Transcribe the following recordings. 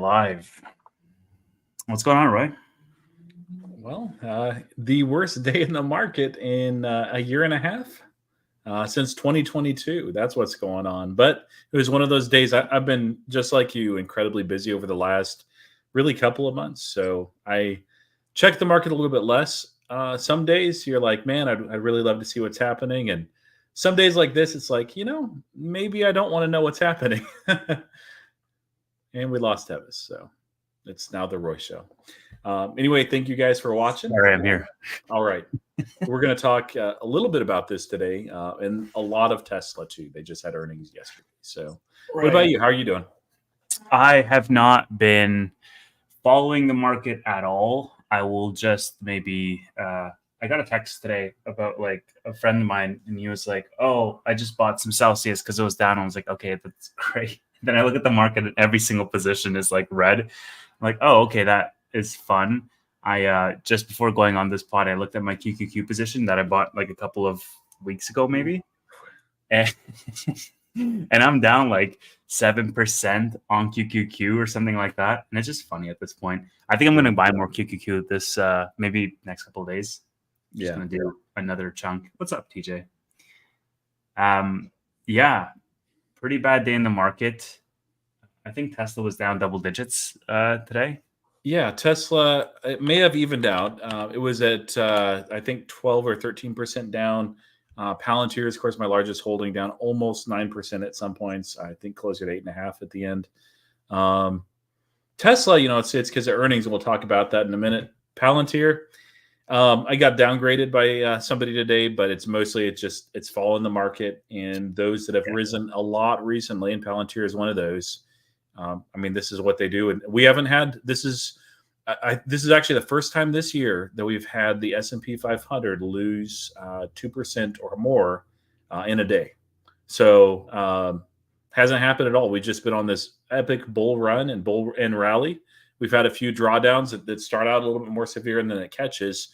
live. What's going on, Roy? Well, the worst day in the market in a year and a half since 2022. That's what's going on. But it was one of those days. I've been just like you, incredibly busy over the last really couple of months. So I checked the market a little bit less. Some days you're like, man, I'd really love to see what's happening. And some days like this, it's like, maybe I don't want to know what's happening. And we lost Tevis. So it's now the Roy Show. Anyway, thank you guys for watching. Sorry, I'm here. All right. We're going to talk a little bit about this today and a lot of Tesla, too. They just had earnings yesterday. So What about you? How are you doing? I have not been following the market at all. I will just maybe I got a text today about like a friend of mine, and he was like, oh, I just bought some Celsius because it was down. I was like, okay, that's great. Then I look at the market and every single position is like red. I'm like, oh, okay, that is fun. I just before going on this pod, I looked at my QQQ position that I bought like a couple of weeks ago, maybe. And, and I'm down like 7% on QQQ or something like that. And it's just funny at this point. I think I'm going to buy more QQQ this maybe next couple of days. Just going to do another chunk. What's up, TJ? Yeah, pretty bad day in the market. I think Tesla was down double digits today. Yeah, Tesla, it may have evened out. It was at, I think, 12 or 13% down. Palantir is, of course, my largest holding, down almost 9% at some points. I think closer to 8.5% at the end. Tesla, it's because of earnings, and we'll talk about that in a minute. Palantir, I got downgraded by somebody today, but it's mostly it's fallen the market, and those that have risen a lot recently, and Palantir is one of those. This is what they do, and we haven't had this is actually the first time this year that we've had the S&P 500 lose 2% or more in a day. So hasn't happened at all. We've just been on this epic bull run and rally. We've had a few drawdowns that start out a little bit more severe and then it catches.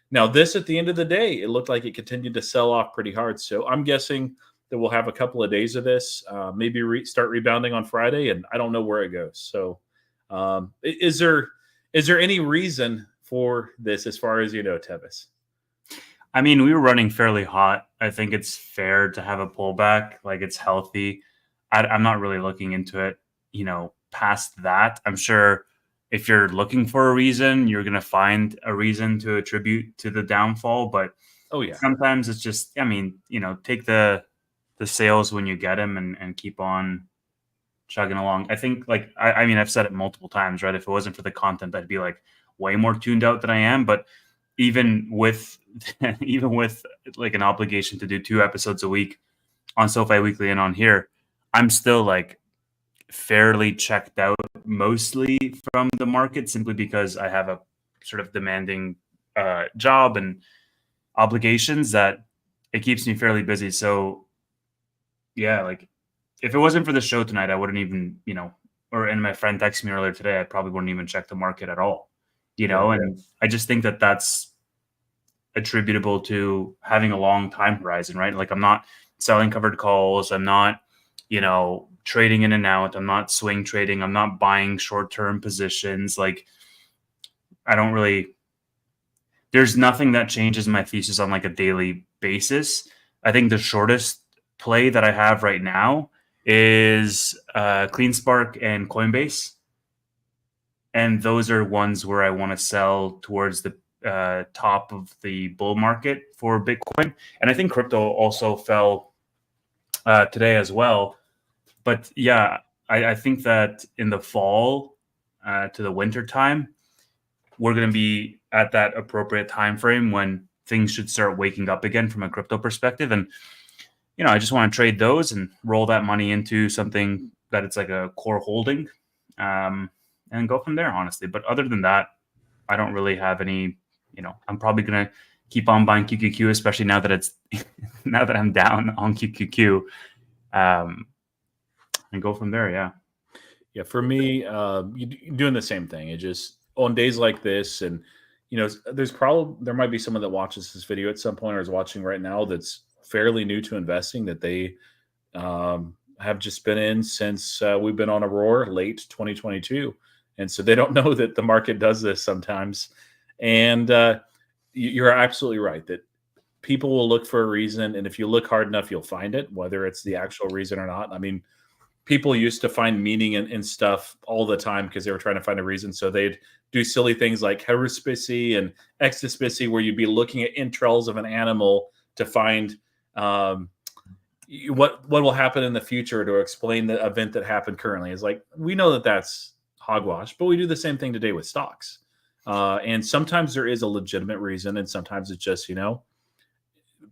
Now this, at the end of the day, it looked like it continued to sell off pretty hard. So I'm guessing that we'll have a couple of days of this, maybe start rebounding on Friday, and I don't know where it goes. So is there any reason for this as far as Tevis? We were running fairly hot. I think it's fair to have a pullback. Like, it's healthy. I'm not really looking into it, past that. I'm sure if you're looking for a reason, you're going to find a reason to attribute to the downfall. But sometimes it's just, take the sales when you get them and keep on chugging along. I think I've said it multiple times, right? If it wasn't for the content, I'd be like way more tuned out than I am. But even with like an obligation to do 2 episodes a week on SoFi Wkly and on here, I'm still like fairly checked out mostly from the market, simply because I have a sort of demanding job and obligations that it keeps me fairly busy. So yeah, like if it wasn't for the show tonight, I wouldn't even, and my friend texted me earlier today, I probably wouldn't even check the market at all, and I just think that that's attributable to having a long time horizon, right? Like, I'm not selling covered calls. I'm not, trading in and out. I'm not swing trading. I'm not buying short-term positions. Like, there's nothing that changes my thesis on like a daily basis. I think the shortest play that I have right now is CleanSpark and Coinbase. And those are ones where I want to sell towards the top of the bull market for Bitcoin. And I think crypto also fell today as well. But yeah, I think that in the fall to the winter time, we're going to be at that appropriate time frame when things should start waking up again from a crypto perspective. And I just want to trade those and roll that money into something that it's like a core holding, and go from there, honestly. But other than that, I don't really have any, I'm probably going to keep on buying QQQ, especially now that now that I'm down on QQQ, and go from there. Yeah. Yeah. For me, doing the same thing. It just, on days like this, and, there might be someone that watches this video at some point or is watching right now that's fairly new to investing, that they have just been in since we've been on a roar late 2022. And so they don't know that the market does this sometimes. And you're absolutely right that people will look for a reason. And if you look hard enough, you'll find it, whether it's the actual reason or not. I mean, people used to find meaning in stuff all the time because they were trying to find a reason. So they'd do silly things like heruspicity and exospicity, where you'd be looking at entrails of an animal to find what will happen in the future to explain the event that happened currently. Is like, we know that that's hogwash, but we do the same thing today with stocks. And sometimes there is a legitimate reason, and sometimes it's just,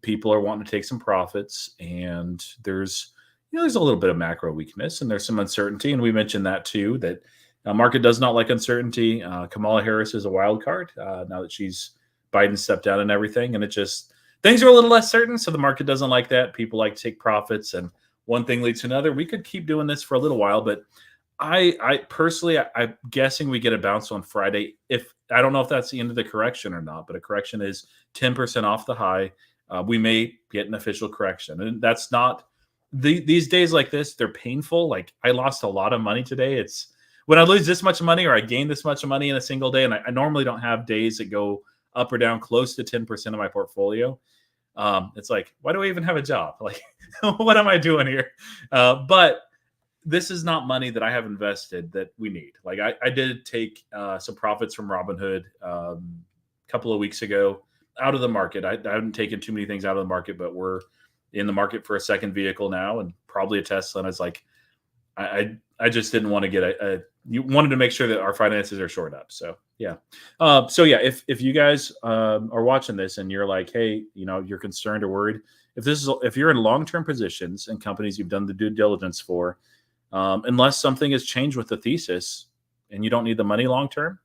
people are wanting to take some profits, and there's a little bit of macro weakness, and there's some uncertainty. And we mentioned that too, that market does not like uncertainty. Kamala Harris is a wild card now that Biden stepped down and everything. And it just, things are a little less certain. So the market doesn't like that. People like to take profits, and one thing leads to another. We could keep doing this for a little while, but I personally, I'm guessing we get a bounce on Friday. If I don't know if that's the end of the correction or not, but a correction is 10% off the high. We may get an official correction, and that's not these days like this. They're painful. Like, I lost a lot of money today. It's when I lose this much money or I gain this much money in a single day, and I normally don't have days that go up or down close to 10% of my portfolio. It's like, why do I even have a job? Like, what am I doing here? But this is not money that I have invested that we need. Like, I did take some profits from Robinhood a couple of weeks ago out of the market. I haven't taken too many things out of the market, but we're in the market for a second vehicle now, and probably a Tesla. And it's like, I just didn't want to get you wanted to make sure that our finances are shored up. So yeah. If you guys are watching this and you're like, hey, you're concerned or worried, if you're in long-term positions and companies you've done the due diligence for, unless something has changed with the thesis and you don't need the money long-term,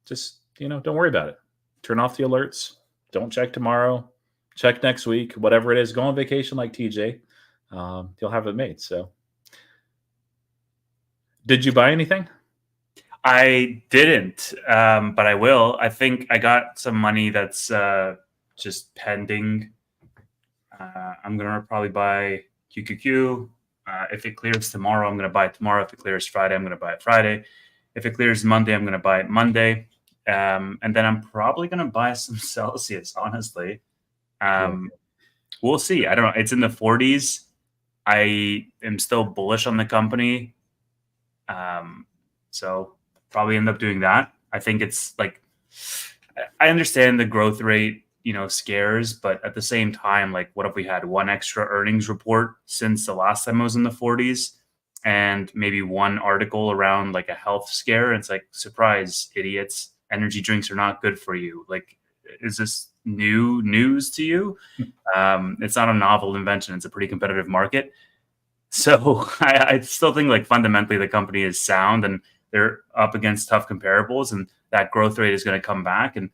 just, don't worry about it. Turn off the alerts. Don't check tomorrow. Check next week, whatever it is. Go on vacation like TJ. You'll have it made. So, did you buy anything? I didn't, but I will. I think I got some money that's just pending. I'm going to probably buy QQQ. If it clears tomorrow, I'm going to buy it tomorrow. If it clears Friday, I'm going to buy it Friday. If it clears Monday, I'm going to buy it Monday. And then I'm probably going to buy some Celsius, honestly. We'll see. I don't know. It's in the 40s. I am still bullish on the company. So probably end up doing that. I think it's like, I understand the growth rate, scares, but at the same time, like, what if we had one extra earnings report since the last time I was in the 40s, and maybe one article around like a health scare? And it's like, surprise, idiots, energy drinks are not good for you. Like, is this new news to you? It's not a novel invention. It's a pretty competitive market. So I still think, like, fundamentally the company is sound, and they're up against tough comparables, and that growth rate is going to come back. And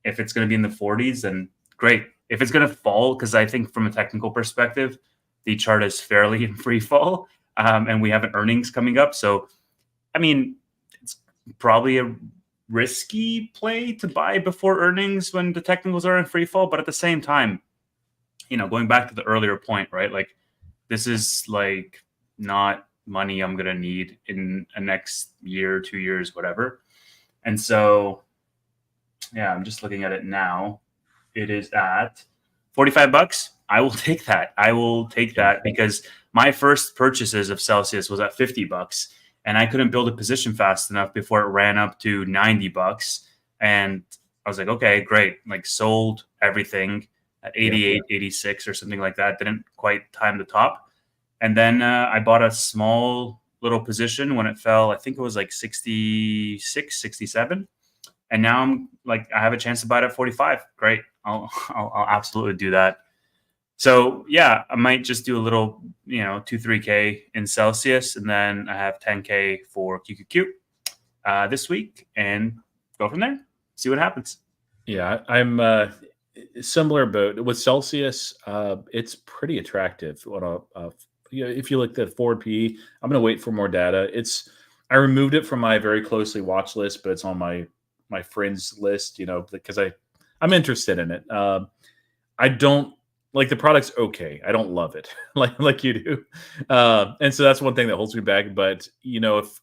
if it's going to be in the 40s, then great. If it's going to fall, because I think from a technical perspective, the chart is fairly in free fall, and we have an earnings coming up. So, I mean, it's probably a risky play to buy before earnings when the technicals are in free fall. But at the same time, going back to the earlier point, right? Like, this is like not money I'm going to need in the next year, 2 years, whatever. And so, yeah, I'm just looking at it now. It is at $45. I will take that. I will take that, because my first purchases of Celsius was at $50, and I couldn't build a position fast enough before it ran up to $90. And I was like, okay, great. Like, sold everything at 88, 86 or something like that. Didn't quite time the top. And then I bought a small little position when it fell. I think it was like 66, 67. And now I'm like, I have a chance to buy it at 45. Great. I'll absolutely do that. So yeah, I might just do a little, 2-3K in Celsius, and then I have 10K for QQQ this week, and go from there. See what happens. Yeah, I'm similar boat with Celsius. It's pretty attractive. If you look at forward PE, I'm going to wait for more data. I removed it from my very closely watched list, but it's on my friends list, because I'm interested in it. I don't like the product's okay. I don't love it like you do. And so that's one thing that holds me back. But, if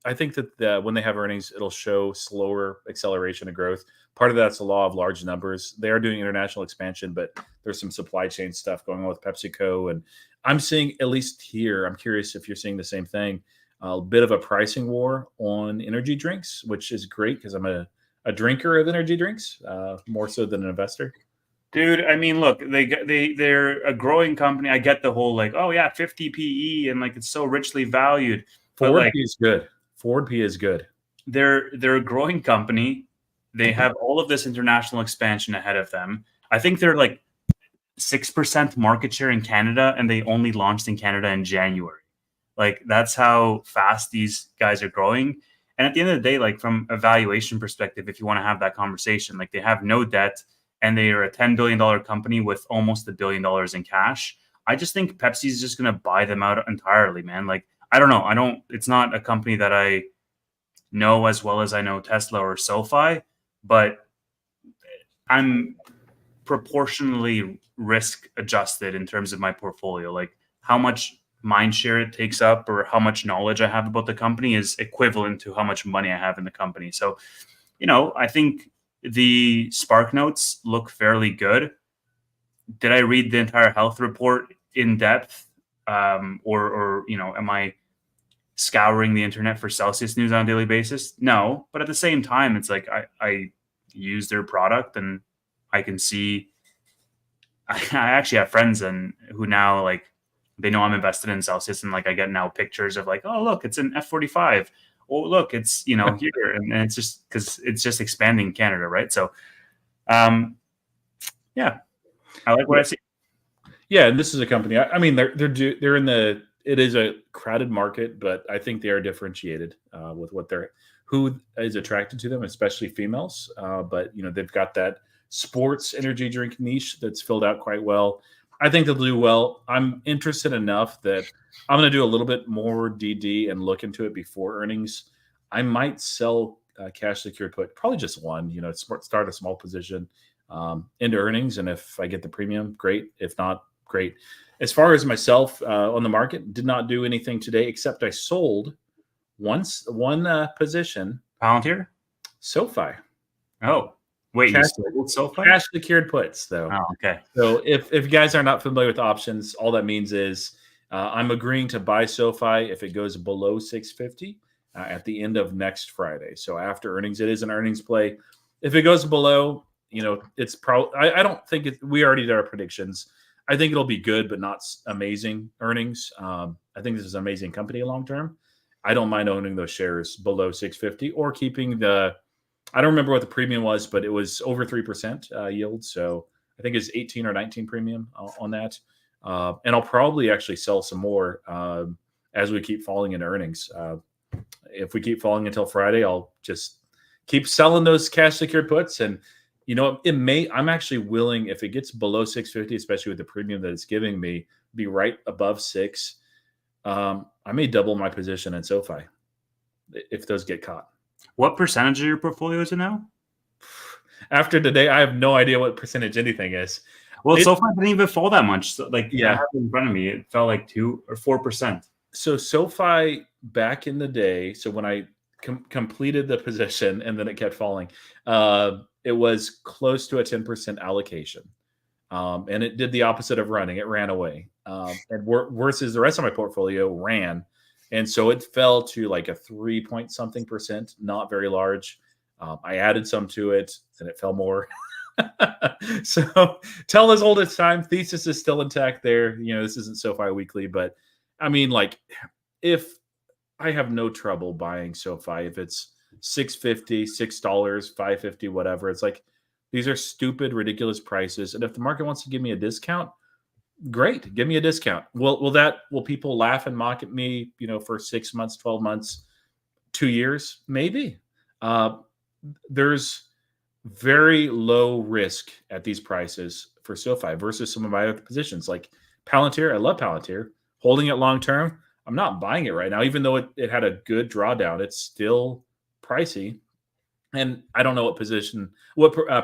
I think that when they have earnings, it'll show slower acceleration of growth. Part of that's the law of large numbers. They are doing international expansion, but there's some supply chain stuff going on with PepsiCo. And I'm seeing, at least here, I'm curious if you're seeing the same thing, a bit of a pricing war on energy drinks, which is great because I'm a drinker of energy drinks, more so than an investor. Dude, I mean, look, they're a growing company. I get the whole like, oh yeah, 50 PE and like it's so richly valued. But Forward like P is good. Forward P is good. they're a growing company. They have all of this international expansion ahead of them. I think they're like 6% market share in Canada, and they only launched in Canada in January. Like that's how fast these guys are growing. And at the end of the day, like from a valuation perspective, if you want to have that conversation, like they have no debt and they are a $10 billion company with almost $1 billion in cash. I just think Pepsi is just going to buy them out entirely, man. Like, I don't know. It's not a company that I know as well as I know Tesla or SoFi, but I'm proportionally risk adjusted in terms of my portfolio. Like how much mind share it takes up or how much knowledge I have about the company is equivalent to how much money I have in the company. So, I think the Spark Notes look fairly good. Did I read the entire health report in depth? Or am I scouring the internet for Celsius news on a daily basis? No, but at the same time, it's like I use their product and I can see. I actually have friends who now like they know I'm invested in Celsius, and like I get now pictures of like, oh look, it's an F45. Oh look, it's here, and it's just because it's just expanding Canada, right? So, yeah, I like what I see. Yeah, and this is a company. I mean, they're in the. It is a crowded market, but I think they are differentiated with who is attracted to them, especially females. But they've got that sports energy drink niche that's filled out quite well. I think they'll do well. I'm interested enough that I'm going to do a little bit more DD and look into it before earnings. I might sell cash secured put, probably just one. Start a small position into earnings, and if I get the premium, great. If not, great. As far as myself on the market, did not do anything today except I sold one position. Palantir? SoFi. Oh, wait, cash, you sold SoFi? Cash secured puts, though. Oh, okay. So if you guys are not familiar with options, all that means is I'm agreeing to buy SoFi if it goes below 650 at the end of next Friday. So after earnings, it is an earnings play. If it goes below, it's probably. I don't think we already did our predictions. I think it'll be good, but not amazing earnings. I think this is an amazing company long term. I don't mind owning those shares below 650 or keeping the. I don't remember what the premium was, but it was over 3% yield. So I think it's 18 or 19 premium on that. And I'll probably actually sell some more as we keep falling in earnings. If we keep falling until Friday, I'll just keep selling those cash secured puts. And I'm actually willing, if it gets below 650, especially with the premium that it's giving me, be right above 6. I may double my position in SoFi if those get caught. What percentage of your portfolio is it now? After today, I have no idea what percentage anything is. Well, SoFi didn't even fall that much. So, I have it in front of me. It fell like 2 or 4%. So SoFi back in the day, so when I completed the position and then it kept falling, it was close to a 10% allocation. And it did the opposite of running. It ran away. And versus the rest of my portfolio ran. And so it fell to like a 3-point-something%, not very large. I added some to it and it fell more. So tell as old as time, thesis is still intact there. This isn't SoFi Wkly, but I mean, like, if I have no trouble buying SoFi, if it's $6.50, $6, $5.50, whatever, it's like, these are stupid, ridiculous prices. And if the market wants to give me a discount, great, give me a discount. Will people laugh and mock at me, for 6 months, 12 months, 2 years? Maybe. There's very low risk at these prices for SoFi versus some of my other positions like Palantir. I love Palantir. Holding it long term, I'm not buying it right now, even though it had a good drawdown. It's still pricey. And I don't know what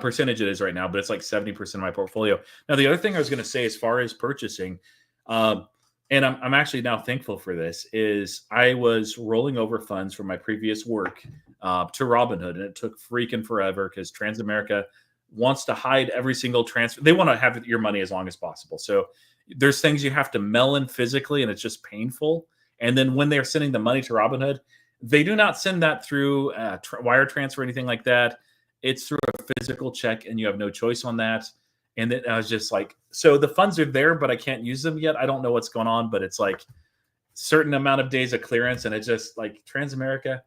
percentage it is right now, but it's like 70% of my portfolio. Now, the other thing I was going to say as far as purchasing, and and I'm actually now thankful for this, is I was rolling over funds from my previous work to Robinhood, and it took freaking forever because Transamerica wants to hide every single transfer. They want to have your money as long as possible. So there's things you have to mail in physically, and it's just painful. And then when they're sending the money to Robinhood, they do not send that through wire transfer or anything like that. It's through a physical check, and you have no choice on that. And then I was just like, so the funds are there, but I can't use them yet. I don't know what's going on, but it's like certain amount of days of clearance. And it's just like, Transamerica,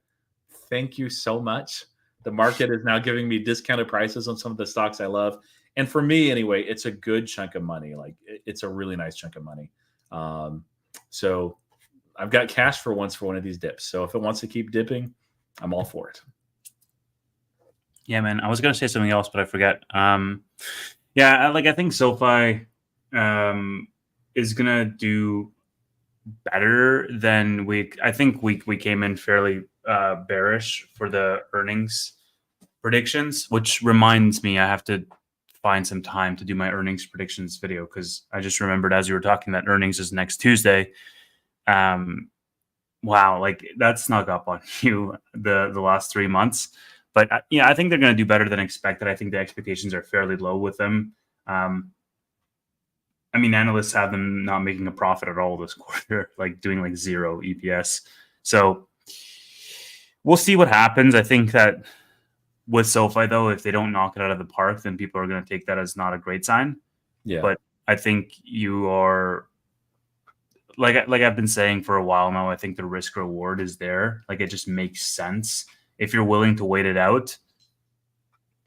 thank you so much. The market is now giving me discounted prices on some of the stocks I love. And for me, anyway, it's a good chunk of money. Like, it's a really nice chunk of money. So I've got cash for once for one of these dips. So if it wants to keep dipping, I'm all for it. Yeah, man. I was gonna say something else, but I forget. Yeah, I think SoFi is gonna do better than I think we came in fairly bearish for the earnings predictions, which reminds me I have to find some time to do my earnings predictions video, because I just remembered as you were talking that earnings is next Tuesday. Wow, like that snuck up on you the last 3 months. But yeah, I think they're going to do better than expected. I think the expectations are fairly low with them. I mean, analysts have them not making a profit at all this quarter, like doing like 0 EPS. So we'll see what happens. I think that with SoFi, though, if they don't knock it out of the park, then people are going to take that as not a great sign. Yeah. But I think you are, like I've been saying for a while now, I think the risk reward is there. Like, it just makes sense if you're willing to wait it out,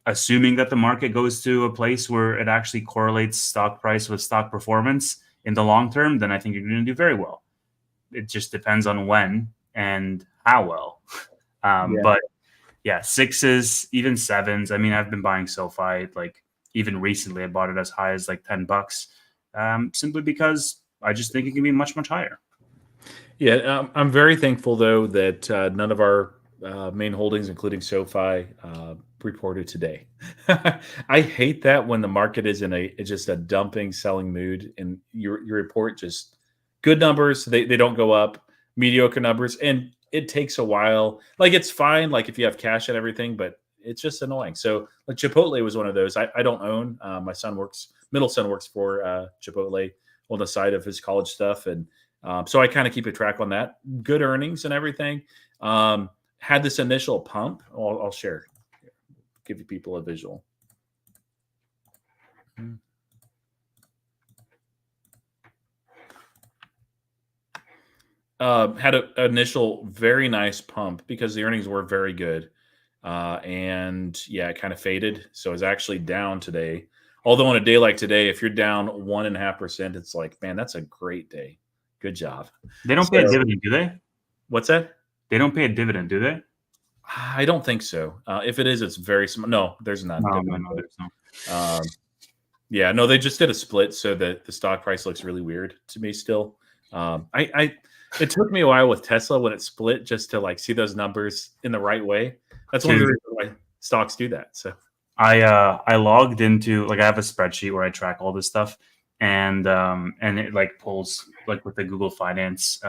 assuming that the market goes to a place where it actually correlates stock price with stock performance in the long term. Then I think you're going to do very well. It just depends on when and how well. But yeah, 6s, even 7s. I mean, I've been buying SoFi, like even recently, I bought it as high as like $10, simply because I just think it can be much, much higher. Yeah, I'm very thankful, though, that none of our main holdings, including SoFi, reported today. I hate that when the market is in just a dumping, selling mood, and you report just good numbers. They don't go up, mediocre numbers, and it takes a while. Like, it's fine, like if you have cash and everything, but it's just annoying. So like Chipotle was one of those. I don't own. My middle son works for Chipotle on the side of his college stuff, and so I kind of keep a track on that. Good earnings and everything. Had this initial pump. I'll share, give you people a visual. Had an initial very nice pump because the earnings were very good. And yeah, it kind of faded. So it's actually down today. Although on a day like today, if you're down 1.5%, it's like, man, that's a great day. Good job. They don't pay a dividend, do they? What's that? They don't pay a dividend, do they? I don't think so. If it is, it's very small. No, there's not. No, there's no. Yeah, no, they just did a split, so that the stock price looks really weird to me still. It took me a while with Tesla when it split just to like see those numbers in the right way. That's one of the reasons why stocks do that. So I logged into, like, I have a spreadsheet where I track all this stuff, and it like pulls like with the Google Finance,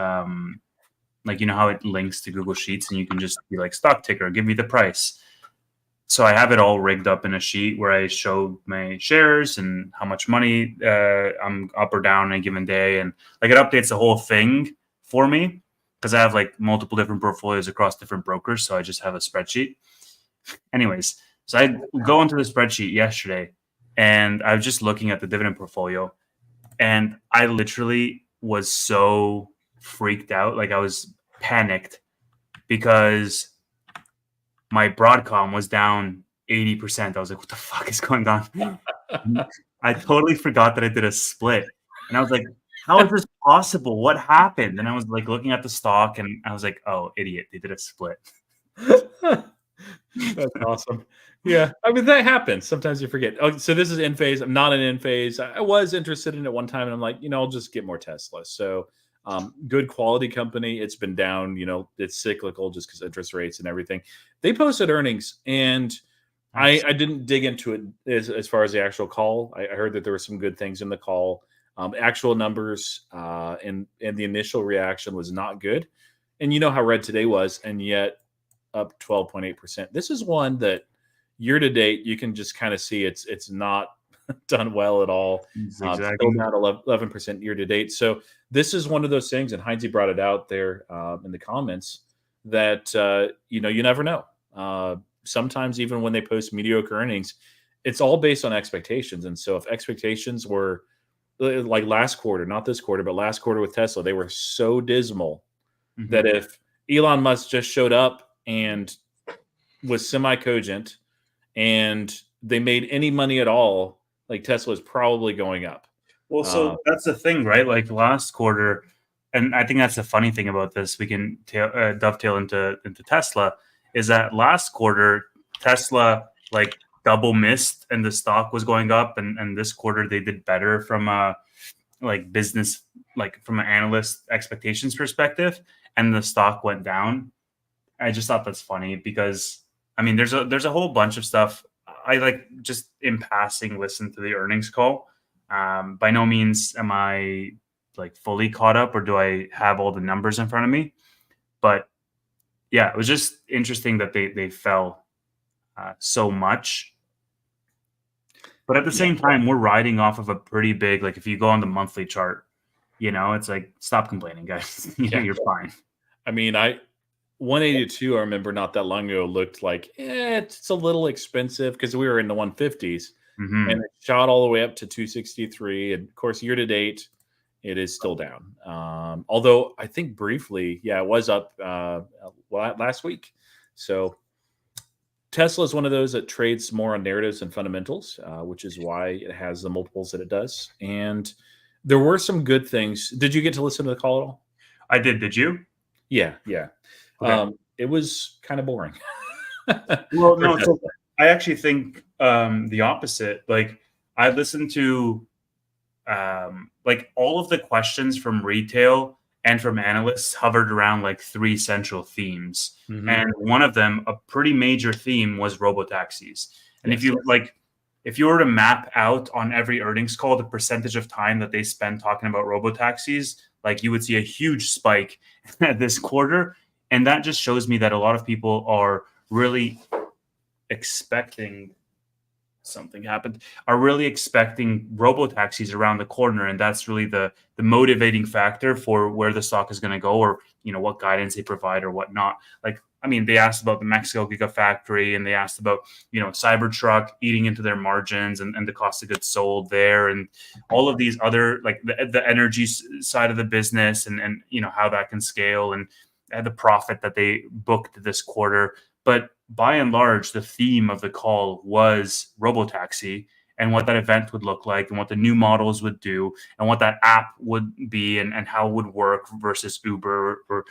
like, you know how it links to Google Sheets, and you can just be like, stock ticker, give me the price. So I have it all rigged up in a sheet where I show my shares and how much money I'm up or down in a given day, and like it updates the whole thing for me because I have like multiple different portfolios across different brokers. So I just have a spreadsheet. Anyways, so I go into the spreadsheet yesterday, and I was just looking at the dividend portfolio, and I literally was so freaked out. Like, I was panicked because my Broadcom was down 80%. I was like, what the fuck is going on? I totally forgot that I did a split. And I was like, how is this possible? What happened? And I was like looking at the stock, and I was like, oh, idiot, they did a split. That's awesome. Yeah, I mean, that happens. Sometimes you forget. Oh, so this is in phase. I'm not in phase. I was interested in it one time, and I'm like, I'll just get more Tesla. So good quality company. It's been down. It's cyclical just because interest rates and everything. They posted earnings, and I didn't dig into it as far as the actual call. I heard that there were some good things in the call. Actual numbers and the initial reaction was not good. And you know how red today was, and yet up 12.8%. This is one that year to date you can just kind of see it's not done well at all. Still Exactly. down 11% year to date. So this is one of those things, and Heinze brought it out there in the comments that you never know. Sometimes even when they post mediocre earnings, it's all based on expectations. And so if expectations were like last quarter, not this quarter, but last quarter with Tesla, they were so dismal that if Elon Musk just showed up and was semi-cogent and they made any money at all, like Tesla is probably going up. Well, so that's the thing, right? Like last quarter, and I think that's the funny thing about this. We can dovetail into Tesla. Is that last quarter Tesla like double missed and the stock was going up, and this quarter they did better from a like business, like from an analyst expectations perspective, and the stock went down. I just thought that's funny because I mean there's a whole bunch of stuff. I like just in passing listen to the earnings call. By no means am I like fully caught up, or do I have all the numbers in front of me. But yeah, it was just interesting that they fell so much. But at the same time, we're riding off of a pretty big, like if you go on the monthly chart, it's like, stop complaining, guys. You're fine. I mean, 182, I remember not that long ago, looked like it's a little expensive because we were in the 150s. And it shot all the way up to 263. And of course, year to date, it is still down. Although I think briefly, it was up last week. So Tesla is one of those that trades more on narratives and fundamentals, which is why it has the multiples that it does. And there were some good things. Did you get to listen to the call at all? I did. Did you? Yeah. Okay. It was kind of boring. Well, no. So I actually think the opposite. Like I listened to like all of the questions from retail and from analysts hovered around like three central themes. And one of them, a pretty major theme, was robotaxis. And if you were to map out on every earnings call the percentage of time that they spend talking about robotaxis, like you would see a huge spike this quarter. And that just shows me that a lot of people are really expecting robotaxis around the corner, and that's really the motivating factor for where the stock is going to go, or what guidance they provide or whatnot. Like, I mean, they asked about the Mexico Gigafactory, and they asked about Cybertruck eating into their margins and the cost of goods sold there, and all of these other, like the energy side of the business, and how that can scale, and the profit that they booked this quarter. But by and large, the theme of the call was robotaxi and what that event would look like and what the new models would do and what that app would be and how it would work versus Uber or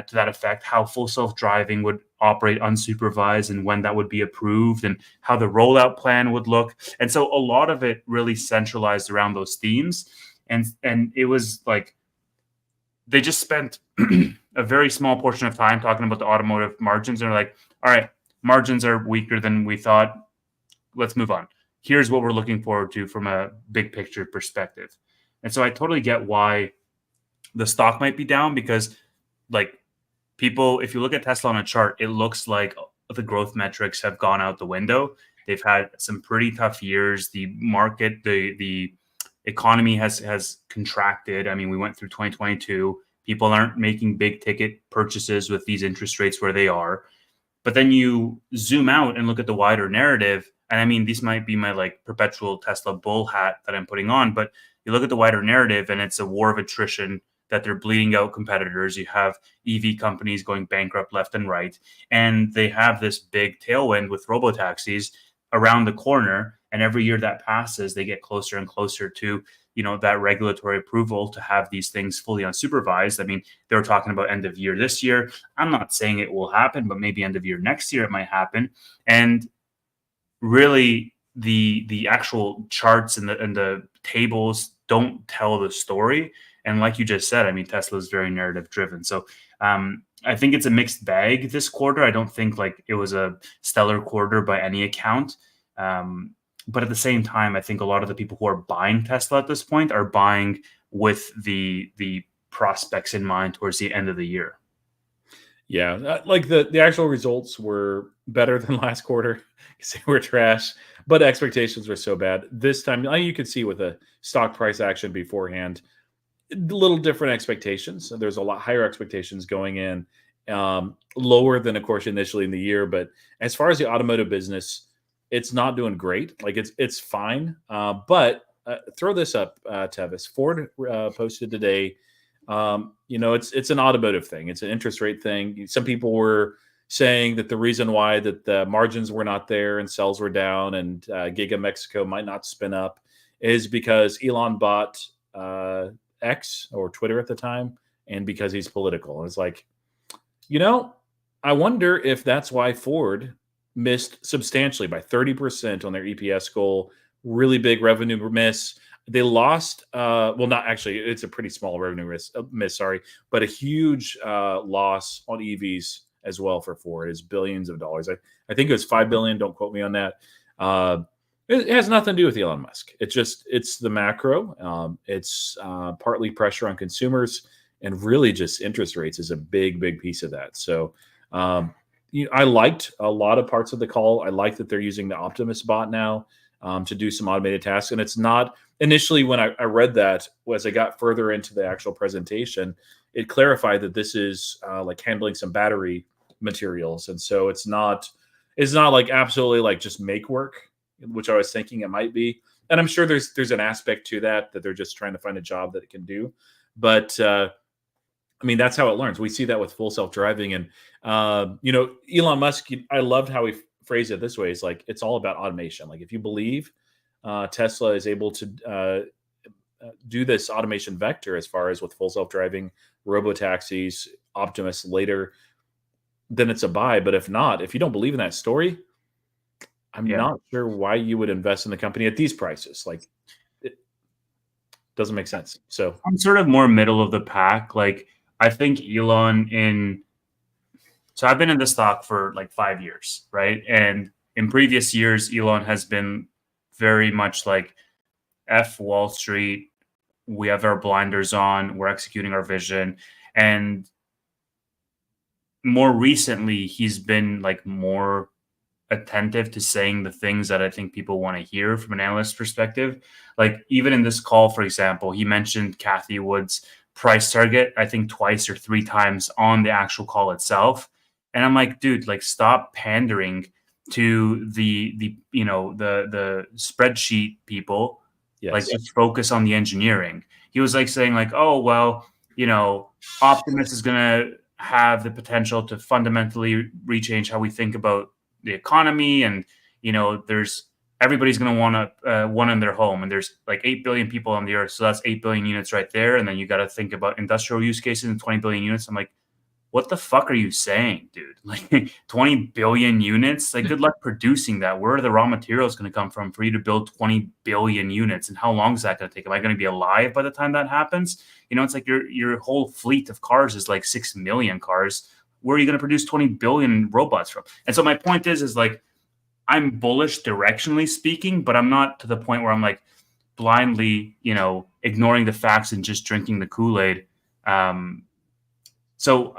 to that effect, how full self-driving would operate unsupervised and when that would be approved and how the rollout plan would look. And so a lot of it really centralized around those themes. And it was like they just spent a very small portion of time talking about the automotive margins. And they're like, all right, margins are weaker than we thought. Let's move on. Here's what we're looking forward to from a big picture perspective. And so I totally get why the stock might be down, because like people, if you look at Tesla on a chart, it looks like the growth metrics have gone out the window. They've had some pretty tough years. The market, the economy has contracted. I mean, we went through 2022. People aren't making big ticket purchases with these interest rates where they are. But then you zoom out and look at the wider narrative. And I mean, this might be my like perpetual Tesla bull hat that I'm putting on, but you look at the wider narrative and it's a war of attrition, that they're bleeding out competitors. You have EV companies going bankrupt left and right. And they have this big tailwind with robotaxis around the corner. And every year that passes, they get closer and closer to that regulatory approval to have these things fully unsupervised. I mean, they were talking about end of year this year. I'm not saying it will happen, but maybe end of year next year it might happen. And really, the actual charts and the tables don't tell the story. And like you just said, I mean, Tesla is very narrative driven. So I think it's a mixed bag this quarter. I don't think like it was a stellar quarter by any account. But at the same time, I think a lot of the people who are buying Tesla at this point are buying with the prospects in mind towards the end of the year. Yeah, like the actual results were better than last quarter because they were trash, but expectations were so bad. This time, you could see with a stock price action beforehand, a little different expectations. So there's a lot higher expectations going in, lower than, of course, initially in the year. But as far as the automotive business, it's not doing great. Like it's fine. But throw this up, Tevis. Ford posted today. It's an automotive thing. It's an interest rate thing. Some people were saying that the reason why that the margins were not there and sales were down and Giga Mexico might not spin up is because Elon bought X or Twitter at the time, and because he's political. And it's like, I wonder if that's why Ford missed substantially by 30% on their EPS goal. Really big revenue miss. They lost, not actually, it's a pretty small revenue miss, sorry, but a huge loss on EVs as well for Ford is billions of dollars. I think it was $5 billion. Don't quote me on that. It has nothing to do with Elon Musk. It's the macro. It's partly pressure on consumers, and really just interest rates is a big, big piece of that. So I liked a lot of parts of the call. I like that they're using the Optimus bot now to do some automated tasks. And it's not initially when I read that, as I got further into the actual presentation, it clarified that this is like handling some battery materials. And so it's not like absolutely like just make work, which I was thinking it might be. And I'm sure there's an aspect to that they're just trying to find a job that it can do. But that's how it learns. We see that with full self-driving. And Elon Musk, I loved how he phrased it this way. It's like, it's all about automation. Like if you believe Tesla is able to do this automation vector as far as with full self-driving, robo-taxis, Optimus later, then it's a buy. But if not, if you don't believe in that story, I'm not sure why you would invest in the company at these prices. Like, it doesn't make sense. So I'm sort of more middle of the pack. Like, I think so I've been in the stock for like 5 years, right? And in previous years, Elon has been very much like, F Wall Street, we have our blinders on, we're executing our vision. And more recently, he's been like more attentive to saying the things that I think people want to hear from an analyst perspective. Like even in this call, for example, he mentioned Cathie Wood's price target, I think twice or three times on the actual call itself. And I'm like, dude, like stop pandering to the spreadsheet people. yes. Like just focus on the engineering. He was like saying like, oh, well, Optimus is going to have the potential to fundamentally rechange how we think about the economy. And, everybody's going to want one in their home. And there's like 8 billion people on the earth. So that's 8 billion units right there. And then you got to think about industrial use cases and 20 billion units. I'm like, what the fuck are you saying, dude? Like 20 billion units? Like good luck producing that. Where are the raw materials going to come from for you to build 20 billion units? And how long is that going to take? Am I going to be alive by the time that happens? It's like your whole fleet of cars is like 6 million cars. Where are you going to produce 20 billion robots from? And so my point is like, I'm bullish directionally speaking, but I'm not to the point where I'm like blindly, ignoring the facts and just drinking the Kool-Aid. So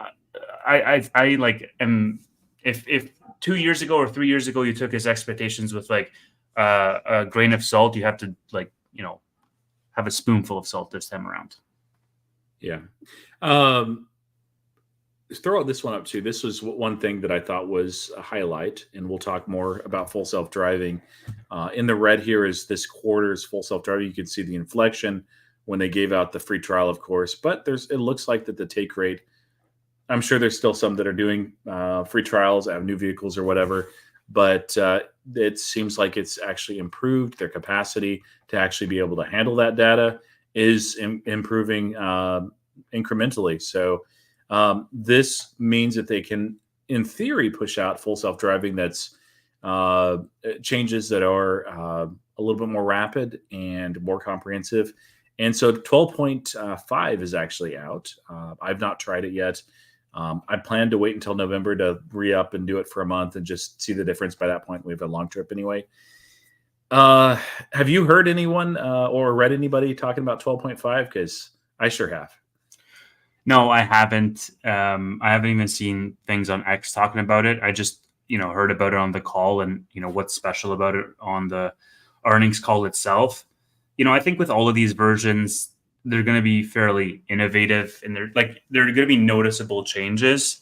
I like am if 2 years ago or 3 years ago you took his expectations with like a grain of salt, you have to like have a spoonful of salt this time around. Yeah. Throw this one up too. This was one thing that I thought was a highlight, and we'll talk more about full self-driving. In the red here is this quarter's full self-driving. You can see the inflection when they gave out the free trial, of course, but it looks like that the take rate, I'm sure there's still some that are doing free trials, have new vehicles or whatever, but it seems like it's actually improved. Their capacity to actually be able to handle that data is improving incrementally. So this means that they can, in theory, push out full self-driving that's changes that are a little bit more rapid and more comprehensive. And so 12.5 is actually out. I've not tried it yet. I plan to wait until November to re-up and do it for a month and just see the difference. By that point, we have a long trip anyway. Have you heard anyone or read anybody talking about 12.5? Because I sure have. No, I haven't. I haven't even seen things on X talking about it. I just, heard about it on the call, and what's special about it on the earnings call itself. I think with all of these versions, they're going to be fairly innovative, and they're going to be noticeable changes,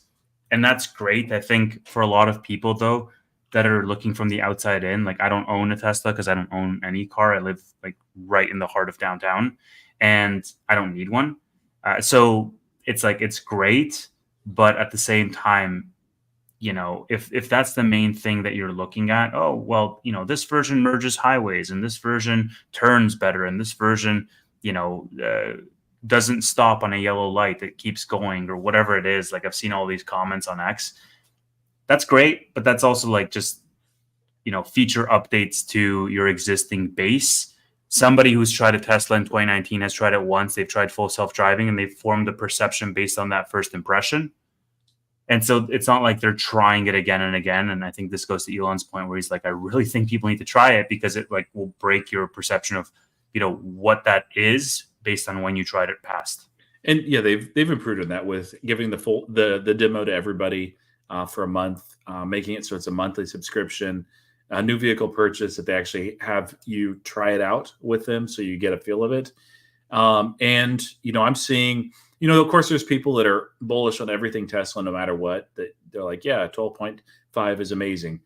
and that's great. I think for a lot of people though that are looking from the outside in, like I don't own a Tesla because I don't own any car. I live like right in the heart of downtown, and I don't need one. So it's like it's great, but at the same time, if that's the main thing that you're looking at, oh well, this version merges highways, and this version turns better, and this version, you know, uh, doesn't stop on a yellow light, it keeps going, or whatever it is. Like I've seen all these comments on X. That's great, but that's also like just feature updates to your existing base. Somebody who's tried a Tesla in 2019 has tried it once. They've tried full self-driving, and they've formed a perception based on that first impression. And so it's not like they're trying it again and again. And I think this goes to Elon's point where he's like, I really think people need to try it because it like will break your perception of, what that is based on when you tried it past. And yeah, they've improved on that with giving the demo to everybody for a month, making it so it's a monthly subscription, a new vehicle purchase that they actually have you try it out with them, so you get a feel of it. And I'm seeing, of course, there's people that are bullish on everything Tesla, no matter what. That they're like, yeah, 12.5 is amazing.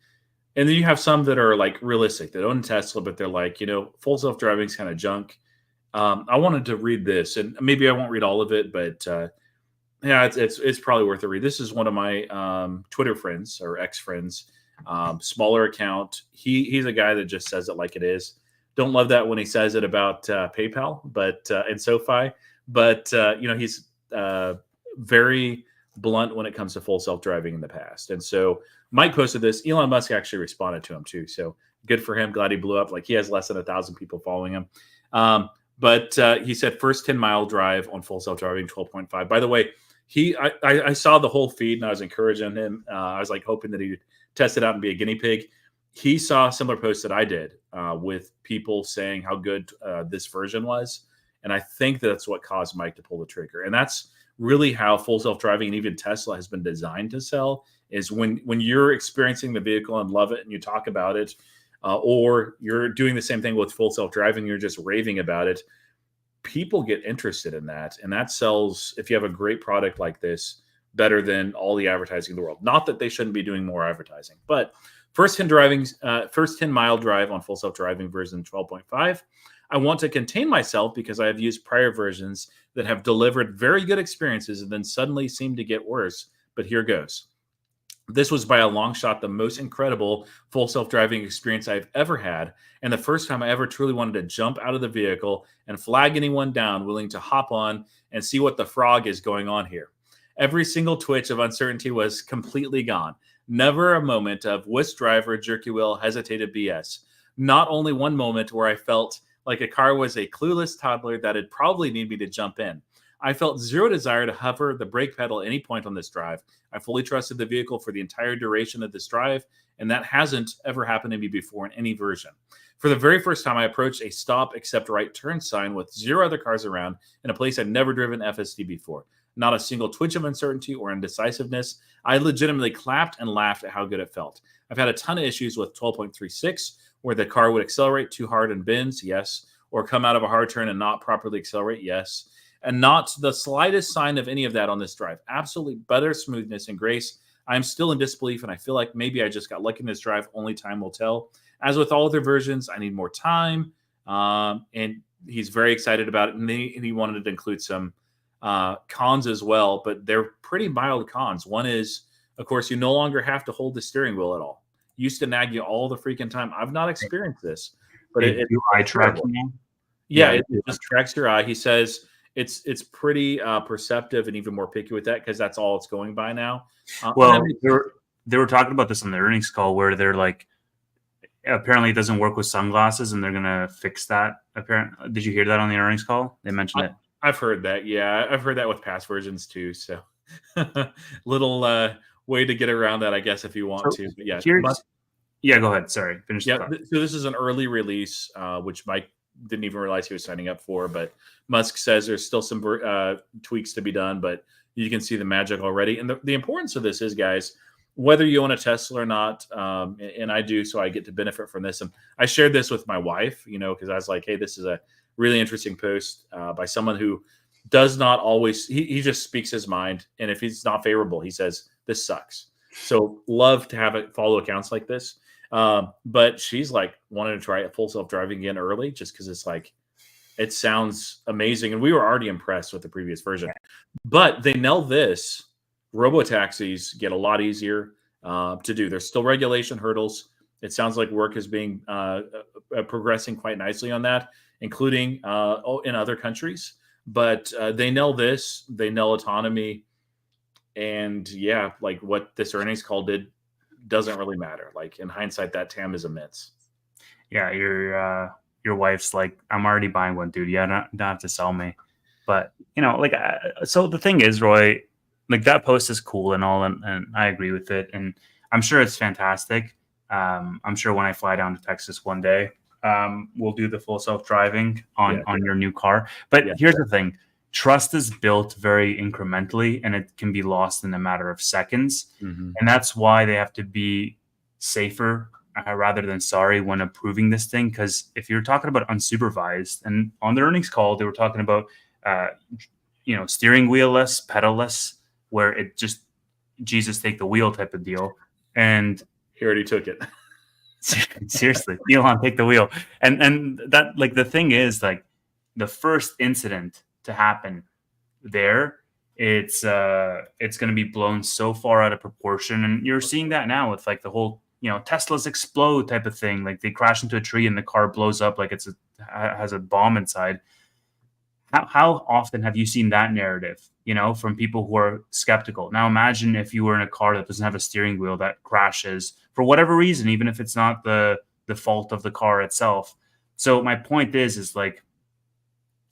And then you have some that are like realistic. They own Tesla, but they're like, full self driving is kind of junk. I wanted to read this, and maybe I won't read all of it, but yeah, it's probably worth a read. This is one of my Twitter friends or ex friends, smaller account. He's a guy that just says it like it is. Don't love that when he says it about PayPal, but and SoFi, but he's very blunt when it comes to full self driving in the past. And so Mike posted this. Elon Musk actually responded to him too. So good for him. Glad he blew up. Like he has less than 1,000 people following him. But he said first 10-mile drive on full self driving 12.5. By the way, I saw the whole feed and I was encouraging him. I was like hoping that he'd test it out and be a guinea pig. He saw a similar post that I did with people saying how good this version was. And I think that's what caused Mike to pull the trigger. And that's really how full self-driving and even Tesla has been designed to sell, is when you're experiencing the vehicle and love it and you talk about it, or you're doing the same thing with full self-driving, you're just raving about it, people get interested in that. And that sells, if you have a great product like this, better than all the advertising in the world. Not that they shouldn't be doing more advertising, but first 10-mile drive on full self-driving version 12.5. I want to contain myself because I have used prior versions that have delivered very good experiences and then suddenly seem to get worse. But here goes. This was by a long shot the most incredible full self-driving experience I've ever had, and the first time I ever truly wanted to jump out of the vehicle and flag anyone down willing to hop on and see what the frog is going on here. Every single twitch of uncertainty was completely gone. Never a moment of whisk driver, jerky wheel, hesitated BS. Not only one moment where I felt like a car was a clueless toddler that'd probably need me to jump in. I felt zero desire to hover the brake pedal at any point on this drive. I fully trusted the vehicle for the entire duration of this drive, and that hasn't ever happened to me before in any version. For the very first time, I approached a stop except right turn sign with zero other cars around in a place I'd never driven FSD before. Not a single twitch of uncertainty or indecisiveness. I legitimately clapped and laughed at how good it felt. I've had a ton of issues with 12.36, where the car would accelerate too hard in bends, yes, or come out of a hard turn and not properly accelerate, yes, and not the slightest sign of any of that on this drive. Absolutely better smoothness and grace. I'm still in disbelief, and I feel like maybe I just got lucky in this drive. Only time will tell. As with all other versions, I need more time, and he's very excited about it, and he wanted to include some cons as well, but they're pretty mild cons. One is, of course, you no longer have to hold the steering wheel at all. Used to nag you all the freaking time. I've not experienced this, but it's eye tracking. Yeah, it just tracks your eye. He says it's pretty perceptive and even more picky with that because that's all it's going by now. Well, they were talking about this on the earnings call where they're like, apparently it doesn't work with sunglasses and they're gonna fix that. Apparently, did you hear that on the earnings call? They mentioned it. I've heard that. Yeah, I've heard that with past versions too. So little way to get around that, I guess, if you want to. But yeah, Yeah, go ahead. Sorry, finish the Yeah, thought. so this is an early release, which Mike didn't even realize he was signing up for. But Musk says there's still some tweaks to be done, but you can see the magic already. And the importance of this is, guys, whether you own a Tesla or not, and I do, so I get to benefit from this. And I shared this with my wife, because I was like, hey, this is a really interesting post by someone who does not always, he just speaks his mind. And if he's not favorable, he says, this sucks. So love to have it follow accounts like this. But she's like wanted to try it full self-driving again early just because it's like it sounds amazing. And we were already impressed with the previous version. But they nail this. Robo-taxis get a lot easier to do. There's still regulation hurdles. It sounds like work is being progressing quite nicely on that, including in other countries. But they nail this. They nail autonomy. And yeah, like what this earnings call did doesn't really matter. Like in hindsight, that TAM is immense. Yeah, your wife's like, I'm already buying one, dude. Yeah, don't have to sell me. But like, so the thing is, Roy, like that post is cool and all, and I agree with it, and I'm sure it's fantastic. I'm sure when I fly down to Texas one day, we'll do the full self-driving on your new car. But here's the thing. Trust is built very incrementally, and it can be lost in a matter of seconds. Mm-hmm. And that's why they have to be safer rather than sorry when approving this thing. Because if you're talking about unsupervised, and on the earnings call, they were talking about, steering wheel-less, pedal-less, where it just, Jesus, take the wheel type of deal. And he already took it. Seriously, Elon, take the wheel. And that, like, the thing is, like, the first incident to happen there, it's going to be blown so far out of proportion, and you're seeing that now with like the whole Teslas explode type of thing. Like they crash into a tree and the car blows up like has a bomb inside. How often have you seen that narrative, from people who are skeptical? Now imagine if you were in a car that doesn't have a steering wheel that crashes for whatever reason, even if it's not the fault of the car itself. So my point is like,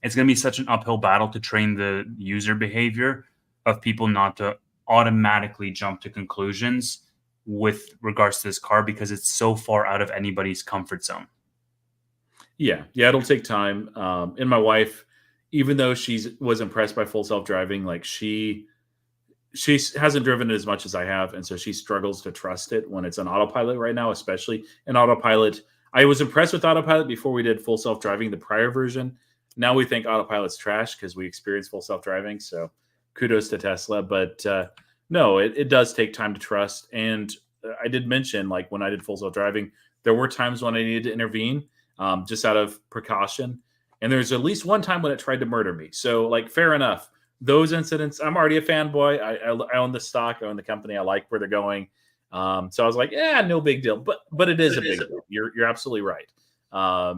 it's going to be such an uphill battle to train the user behavior of people not to automatically jump to conclusions with regards to this car because it's so far out of anybody's comfort zone. Yeah, it'll take time. And my wife, even though was impressed by full self-driving, like she hasn't driven it as much as I have, and so she struggles to trust it when it's on autopilot right now, especially in autopilot. I was impressed with autopilot before we did full self-driving, the prior version. Now we think autopilot's trash because we experienced full self-driving. So kudos to Tesla. But no, it does take time to trust. And I did mention, like when I did full self-driving, there were times when I needed to intervene just out of precaution. And there's at least one time when it tried to murder me. So like, fair enough. Those incidents, I'm already a fanboy. I own the stock, I own the company. I like where they're going. So I was like, yeah, no big deal. But it is a big deal. You're absolutely right.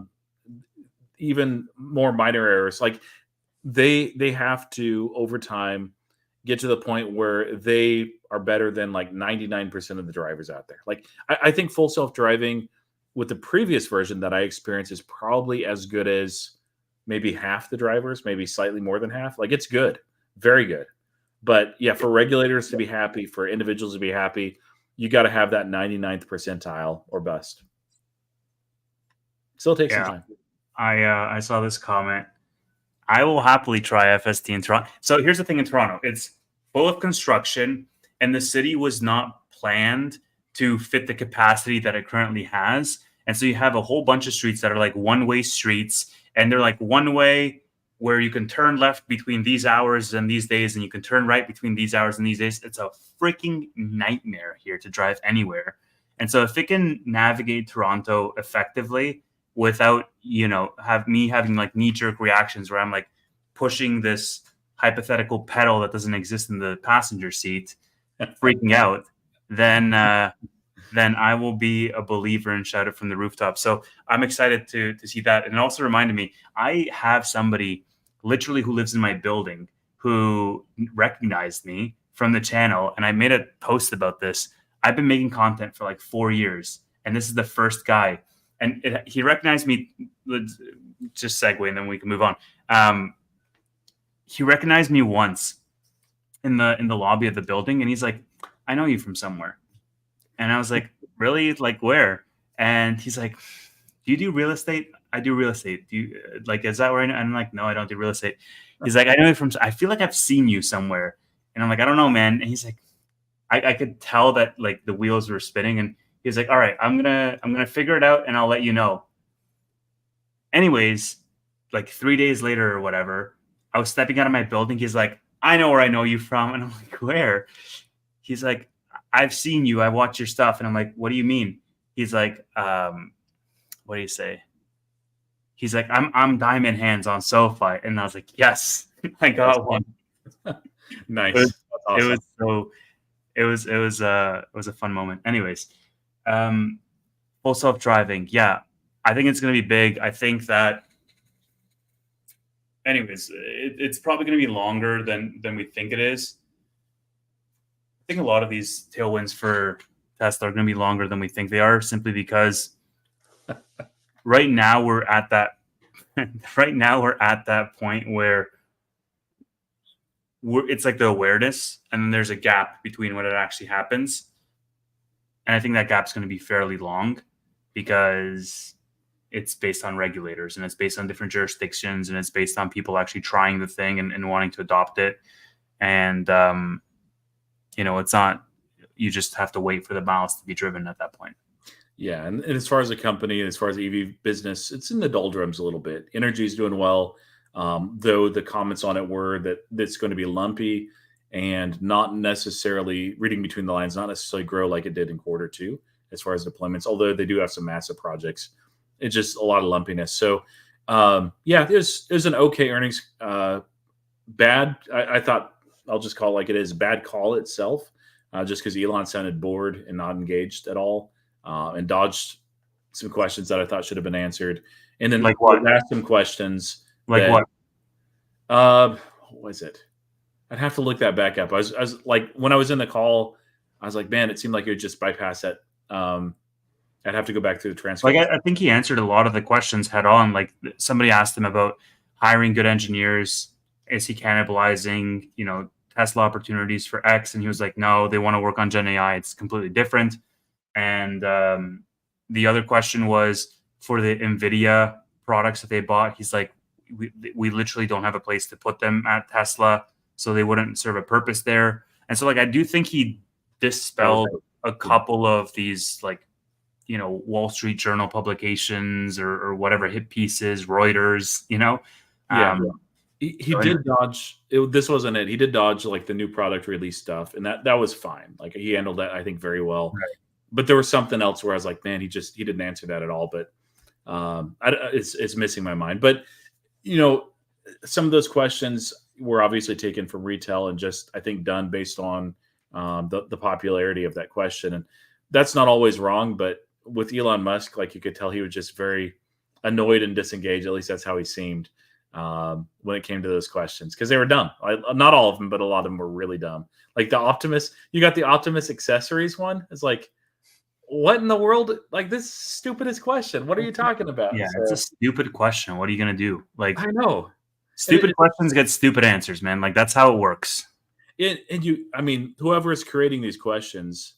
Even more minor errors, like they have to over time get to the point where they are better than like 99% of the drivers out there. Like I think full self-driving with the previous version that I experienced is probably as good as maybe half the drivers, maybe slightly more than half. Like it's good, very good. But yeah, for regulators to be happy, for individuals to be happy, you got to have that 99th percentile or bust. Still takes some time. I saw this comment. I will happily try FST in Toronto. So here's the thing in Toronto. It's full of construction, and the city was not planned to fit the capacity that it currently has. And so you have a whole bunch of streets that are like one-way streets, and they're like one way where you can turn left between these hours and these days, and you can turn right between these hours and these days. It's a freaking nightmare here to drive anywhere. And so if it can navigate Toronto effectively, without having like knee-jerk reactions where I'm like pushing this hypothetical pedal that doesn't exist in the passenger seat, freaking out, then I will be a believer and shout it from the rooftop. So I'm excited to see that. And it also reminded me, I have somebody literally who lives in my building who recognized me from the channel, and I made a post about this. I've been making content for like 4 years, and this is the first guy. And he recognized me. Let's just segue, and then we can move on. He recognized me once in the lobby of the building, and he's like, "I know you from somewhere." And I was like, really? Like where? And he's like, do you do real estate? I do real estate. Do you like, is that where I'm like, no, I don't do real estate. He's like, I know you from, I feel like I've seen you somewhere. And I'm like, I don't know, man. And he's like, I could tell that like the wheels were spinning. And he was like, all right, I'm gonna figure it out and I'll let you know. Anyways, like 3 days later or whatever, I was stepping out of my building. He's like, I know where I know you from. And I'm like, where? He's like, I've seen you. I watch your stuff. And I'm like, what do you mean? He's like, what do you say? He's like, I'm Diamond Hands on SoFi. And I was like, yes, I got one. Nice. It was, That's awesome. it was so it was a fun moment. Anyways, full self-driving. Yeah, I think it's going to be big. I think that, anyways, it's probably going to be longer than we think it is. I think a lot of these tailwinds for Tesla are going to be longer than we think they are, simply because right now we're at that point where it's like the awareness, and then there's a gap between when it actually happens. And I think that gap's going to be fairly long, because it's based on regulators, and it's based on different jurisdictions, and it's based on people actually trying the thing and wanting to adopt it. And, it's not, you just have to wait for the miles to be driven at that point. Yeah. And as far as a company, and as far as EV business, it's in the doldrums a little bit. Energy is doing well. Though the comments on it were that it's going to be lumpy and not necessarily, reading between the lines, not necessarily grow like it did in Q2 as far as deployments, although they do have some massive projects. It's just a lot of lumpiness. So, there's an okay earnings. Bad. I thought, I'll just call it like it is, bad call itself, just because Elon sounded bored and not engaged at all, and dodged some questions that I thought should have been answered. And then Like what? asked some questions. Like that, what? What was it? I'd have to look that back up. I was like, when I was in the call, I was like, man, it seemed like it would just bypass that. I'd have to go back through the transcript. Like, I think he answered a lot of the questions head on. Like, somebody asked him about hiring good engineers. Is he cannibalizing, Tesla opportunities for X? And he was like, no, they want to work on Gen AI. It's completely different. And the other question was for the NVIDIA products that they bought. He's like, we literally don't have a place to put them at Tesla, so they wouldn't serve a purpose there. And so, like, I do think he dispelled a couple of these, like, Wall Street Journal publications or whatever hit pieces, Reuters, He did dodge. This wasn't it. He did dodge like the new product release stuff, and that was fine. Like, he handled that, I think, very well. Right. But there was something else where I was like, man, he didn't answer that at all. But it's missing my mind. But some of those questions were obviously taken from retail and just, I think, done based on the popularity of that question. And that's not always wrong, but with Elon Musk, like, you could tell he was just very annoyed and disengaged. At least that's how he seemed when it came to those questions, because they were dumb. Not all of them, but a lot of them were really dumb. Like the Optimus, you got the Optimus accessories one. It's like, what in the world? Like, this stupidest question. What are you talking about? Yeah, it's a stupid question. What are you gonna do? Like, I know. Stupid questions get stupid answers, man. Like, that's how it works. Whoever is creating these questions,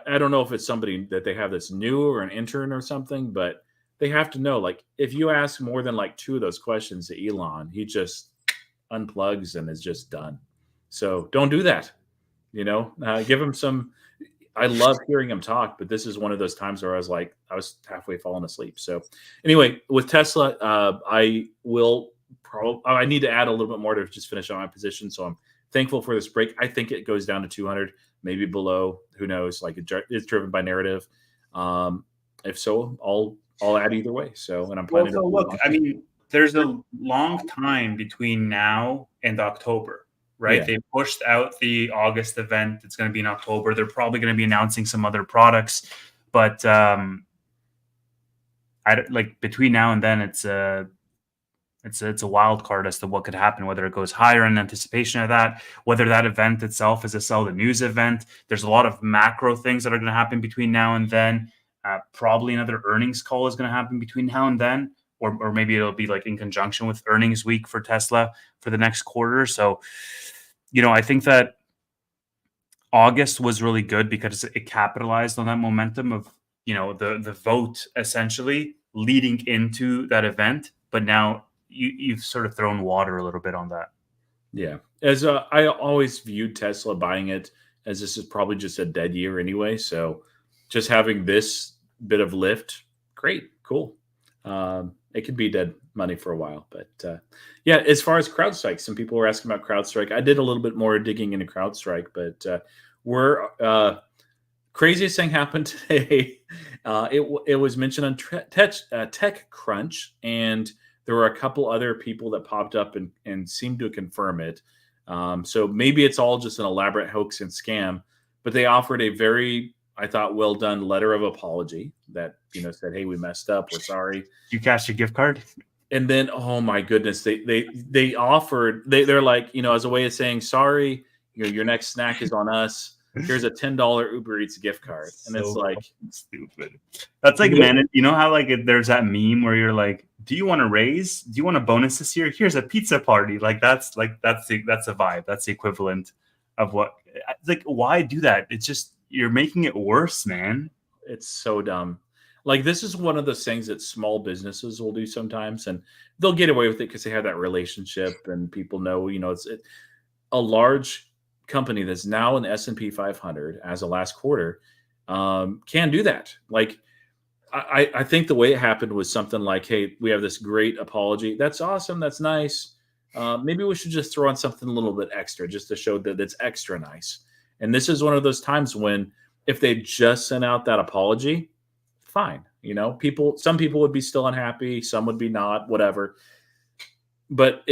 I don't know if it's somebody that they have that's new or an intern or something, but they have to know, like, if you ask more than like 2 of those questions to Elon, he just unplugs and is just done. So don't do that. Give him some. I love hearing him talk, but this is one of those times where I was halfway falling asleep. So anyway, with Tesla, I need to add a little bit more to just finish on my position. So I'm thankful for this break. I think it goes down to 200, maybe below. Who knows? Like, it's driven by narrative. If so, I'll add either way. So, and I'm planning. Well, so look, I mean, there's a long time between now and October, right? Yeah. They pushed out the August event. It's going to be in October. They're probably going to be announcing some other products, but between now and then, it's a wild card as to what could happen, whether it goes higher in anticipation of that, whether that event itself is a sell the news event. There's a lot of macro things that are going to happen between now and then. Probably another earnings call is going to happen between now and then, or maybe it'll be like in conjunction with earnings week for Tesla for the next quarter. So, I think that August was really good because it capitalized on that momentum of, the vote essentially leading into that event. But now you've sort of thrown water a little bit on that. Yeah. As I always viewed Tesla buying it as this is probably just a dead year anyway. So just having this bit of lift, great, cool. It could be dead money for a while. But yeah, as far as CrowdStrike, some people were asking about CrowdStrike. I did a little bit more digging into CrowdStrike, but we're craziest thing happened today. It was mentioned on TechCrunch, and there were a couple other people that popped up and seemed to confirm it. So maybe it's all just an elaborate hoax and scam, but they offered a very, I thought, well done letter of apology that said, "Hey, we messed up. We're sorry." You cashed your gift card? And then, oh my goodness, they offered they're like, as a way of saying sorry. Your next snack is on us. Here's a $10 Uber Eats gift card, and it's like stupid. That's like, man, you know how like there's that meme where you're like, do you want a raise? Do you want a bonus this year? Here's a pizza party. That's a vibe. That's the equivalent of what. Like, why do that? It's just you're making it worse, man. It's so dumb. Like, this is one of those things that small businesses will do sometimes, and they'll get away with it because they have that relationship and people know. It's a large company that's now in the S&P 500 as of last quarter can do that. Like, I think the way it happened was something like, "Hey, we have this great apology. That's awesome. That's nice. Maybe we should just throw on something a little bit extra just to show that it's extra nice." And this is one of those times when if they just sent out that apology, fine. Some people would be still unhappy. Some would be not, whatever. But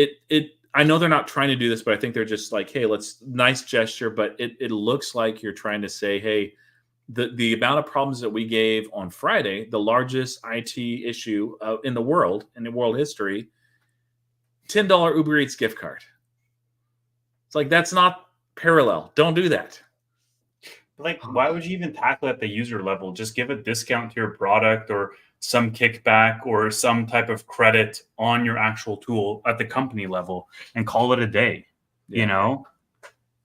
I know they're not trying to do this, but I think they're just like, "Hey, nice gesture." But it looks like you're trying to say, "Hey, the amount of problems that we gave on Friday, the largest IT issue in the world history, $10 Uber Eats gift card." It's like, that's not parallel. Don't do that. Like, why would you even tackle at the user level? Just give a discount to your product or some kickback or some type of credit on your actual tool at the company level and call it a day. Yeah.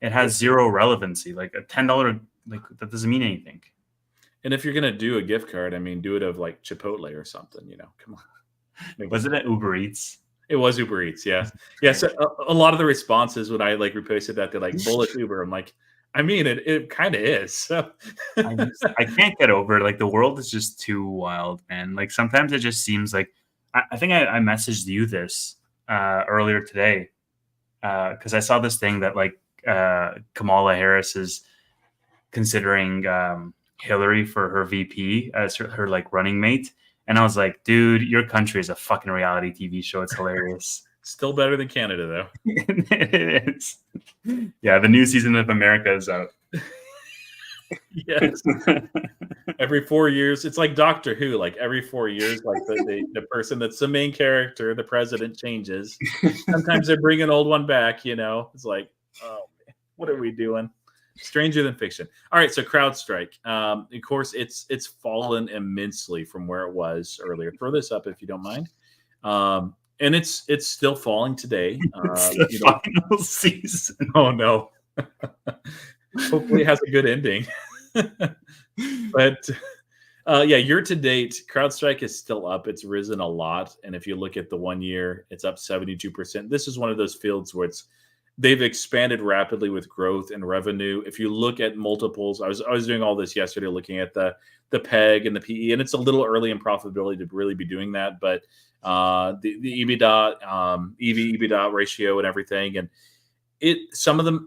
It has zero relevancy. Like a $10, like that doesn't mean anything. And if you're gonna do a gift card, I mean, do it of like Chipotle or something. Come on. Was it at Uber Eats? It was Uber Eats. Yeah. Yeah. So a lot of the responses when I like reposted that, they're like, "Bullet Uber." I'm like, I mean, it kind of is. So I can't get over it. Like, the world is just too wild, man. Like, sometimes it just seems like I think I messaged you this earlier today because I saw this thing that like Kamala Harris is considering Hillary for her VP as her like running mate, and I was like, dude, your country is a fucking reality TV show. It's hilarious. Still better than Canada, though. It is. Yeah, the new season of America is out. Yes. Every 4 years, it's like Doctor Who. Like every 4 years, like the person that's the main character, the president changes. Sometimes they bring an old one back. It's like, oh man, what are we doing? Stranger than fiction. All right, so CrowdStrike. Of course, it's fallen immensely from where it was earlier. Throw this up if you don't mind. And it's still falling today. It's the final season. Oh no. Hopefully it has a good ending. But yeah, year to date, CrowdStrike is still up. It's risen a lot. And if you look at the 1 year, it's up 72%. This is one of those fields where they've expanded rapidly with growth and revenue. If you look at multiples, I was doing all this yesterday, looking at the PEG and the PE, and it's a little early in profitability to really be doing that. But the EBITDA, EV/EBITDA ratio and everything, and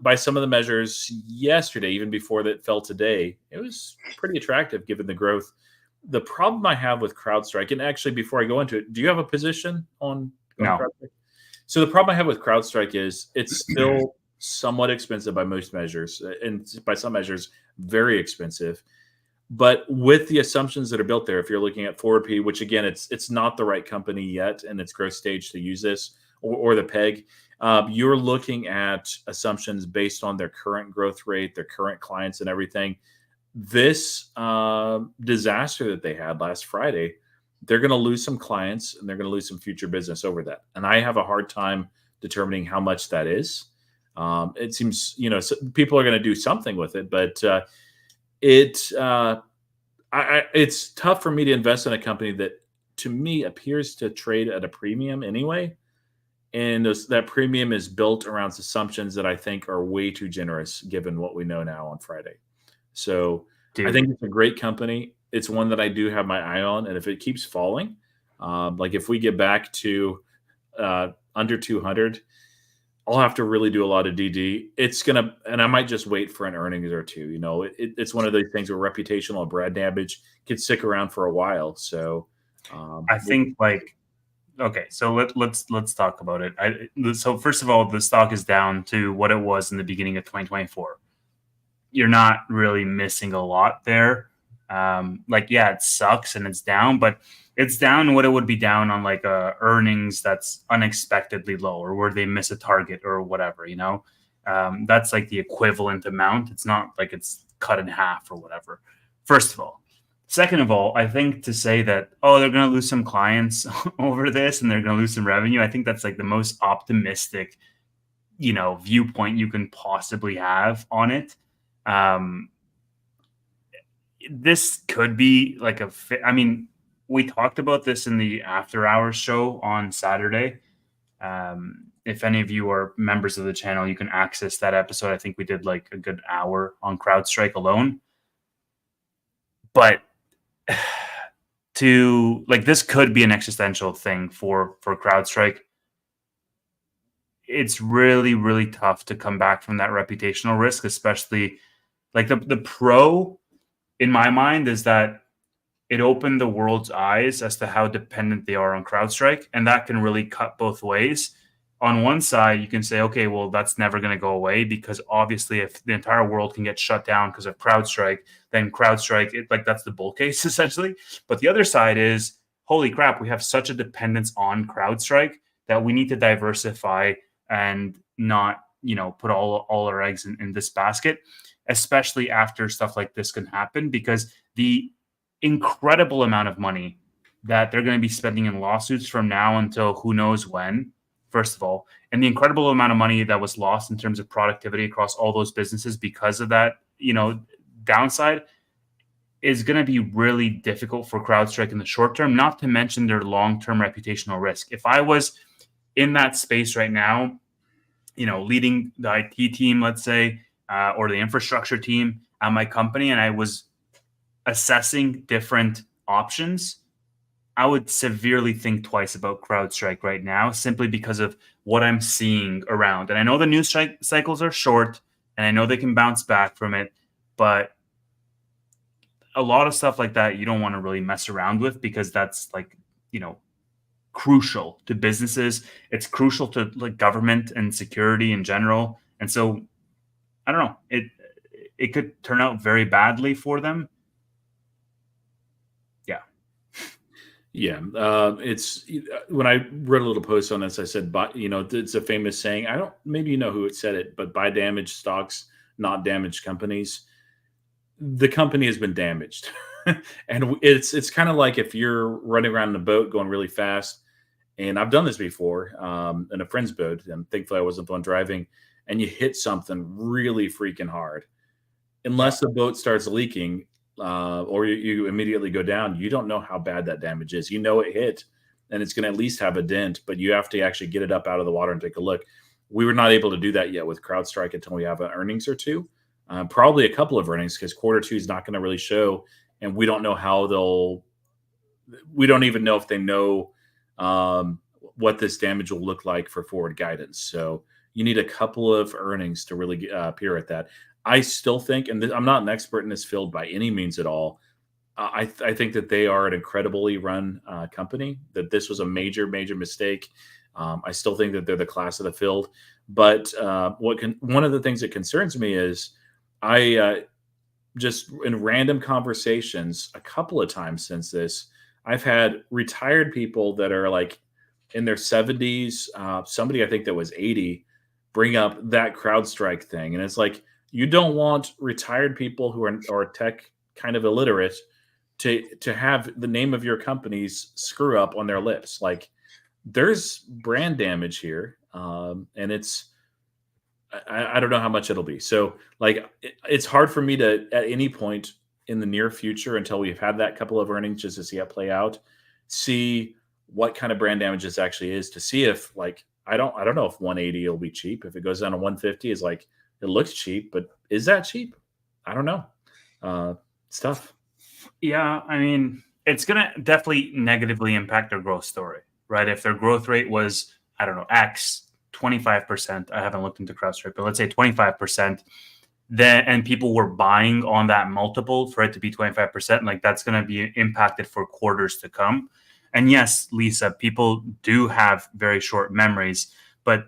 by some of the measures yesterday, even before that fell today, it was pretty attractive given the growth. The problem I have with CrowdStrike, and actually before I go into it, do you have a position on No. CrowdStrike? So the problem I have with CrowdStrike is it's still somewhat expensive by most measures, and by some measures, very expensive. But with the assumptions that are built there, if you're looking at forward P, which again, it's not the right company yet in its growth stage to use this, or the PEG, you're looking at assumptions based on their current growth rate, their current clients, and everything. This disaster that they had last Friday, they're going to lose some clients and they're going to lose some future business over that. And I have a hard time determining how much that is. It seems, people are going to do something with it, but it's tough for me to invest in a company that, to me, appears to trade at a premium anyway. And that premium is built around assumptions that I think are way too generous given what we know now on Friday. So I Dude, think it's a great company. It's one that I do have my eye on. And if it keeps falling, like if we get back to under 200, I'll have to really do a lot of DD. And I might just wait for an earnings or two. It's one of those things where reputational brand damage can stick around for a while. So I think like okay, so let's talk about it. So first of all, the stock is down to what it was in the beginning of 2024. You're not really missing a lot there. Like yeah, it sucks and it's down, but it's down what it would be down on like earnings that's unexpectedly low or where they miss a target or whatever. That's like the equivalent amount. It's not like it's cut in half or whatever. First of all. Second of all, I think to say that, oh, they're going to lose some clients over this and they're going to lose some revenue, I think that's like the most optimistic, viewpoint you can possibly have on it. Um, this could be like I mean, we talked about this in the after hours show on Saturday. If any of you are members of the channel, you can access that episode. I think we did like a good hour on CrowdStrike alone. But to like this could be an existential thing for CrowdStrike. It's really, really tough to come back from that reputational risk, especially like the pro in my mind is that it opened the world's eyes as to how dependent they are on CrowdStrike, and that can really cut both ways. On one side, you can say, okay, well, that's never going to go away because obviously, if the entire world can get shut down because of CrowdStrike, then CrowdStrike, that's the bull case essentially. But the other side is, holy crap, we have such a dependence on CrowdStrike that we need to diversify and not, put all our eggs in this basket, especially after stuff like this can happen because the incredible amount of money that they're going to be spending in lawsuits from now until who knows when, first of all, and the incredible amount of money that was lost in terms of productivity across all those businesses because of that, downside is going to be really difficult for CrowdStrike in the short term, not to mention their long-term reputational risk. If I was in that space right now, leading the IT team, let's say, or the infrastructure team at my company, and I was assessing different options, I would severely think twice about CrowdStrike right now, simply because of what I'm seeing around. And I know the news cycles are short, and I know they can bounce back from it, but a lot of stuff like that you don't want to really mess around with because that's like, crucial to businesses. It's crucial to like government and security in general. And so I don't know. It could turn out very badly for them. Yeah. Yeah, it's when I wrote a little post on this, I said, it's a famous saying. I don't, maybe you know who it said it, but buy damaged stocks, not damaged companies. The company has been damaged, and it's kind of like if you're running around in a boat going really fast, and I've done this before in a friend's boat, and thankfully I wasn't the one driving, and you hit something really freaking hard. Unless the boat starts leaking, or you immediately go down, you don't know how bad that damage is. It hit, and it's going to at least have a dent, but you have to actually get it up out of the water and take a look. We were not able to do that yet with CrowdStrike until we have an earnings or two, probably a couple of earnings, because quarter two is not going to really show, and we don't know how we don't even know if they know what this damage will look like for forward guidance. So you need a couple of earnings to really appear at that. I still think, and I'm not an expert in this field by any means at all. I think that they are an incredibly run company, that this was a major, major mistake. I still think that they're the class of the field. But one of the things that concerns me is I just in random conversations a couple of times since this, I've had retired people that are like in their 70s, somebody I think that was 80, bring up that CrowdStrike thing. And it's like, you don't want retired people who are tech kind of illiterate to have the name of your companies screw up on their lips. Like, there's brand damage here, and it's I don't know how much it'll be. So like it's hard for me to at any point in the near future until we've had that couple of earnings just to see it play out, see what kind of brand damage this actually is, to see if like I don't know if 180 will be cheap. If it goes down to 150, is like it looks cheap, but is that cheap? I don't know. It's tough. Yeah, I mean, it's going to definitely negatively impact their growth story, right? If their growth rate was, I don't know, X, 25%, I haven't looked into CrowdStrike, but let's say 25%, then and people were buying on that multiple for it to be 25%, like that's going to be impacted for quarters to come. And yes, Lisa, people do have very short memories, but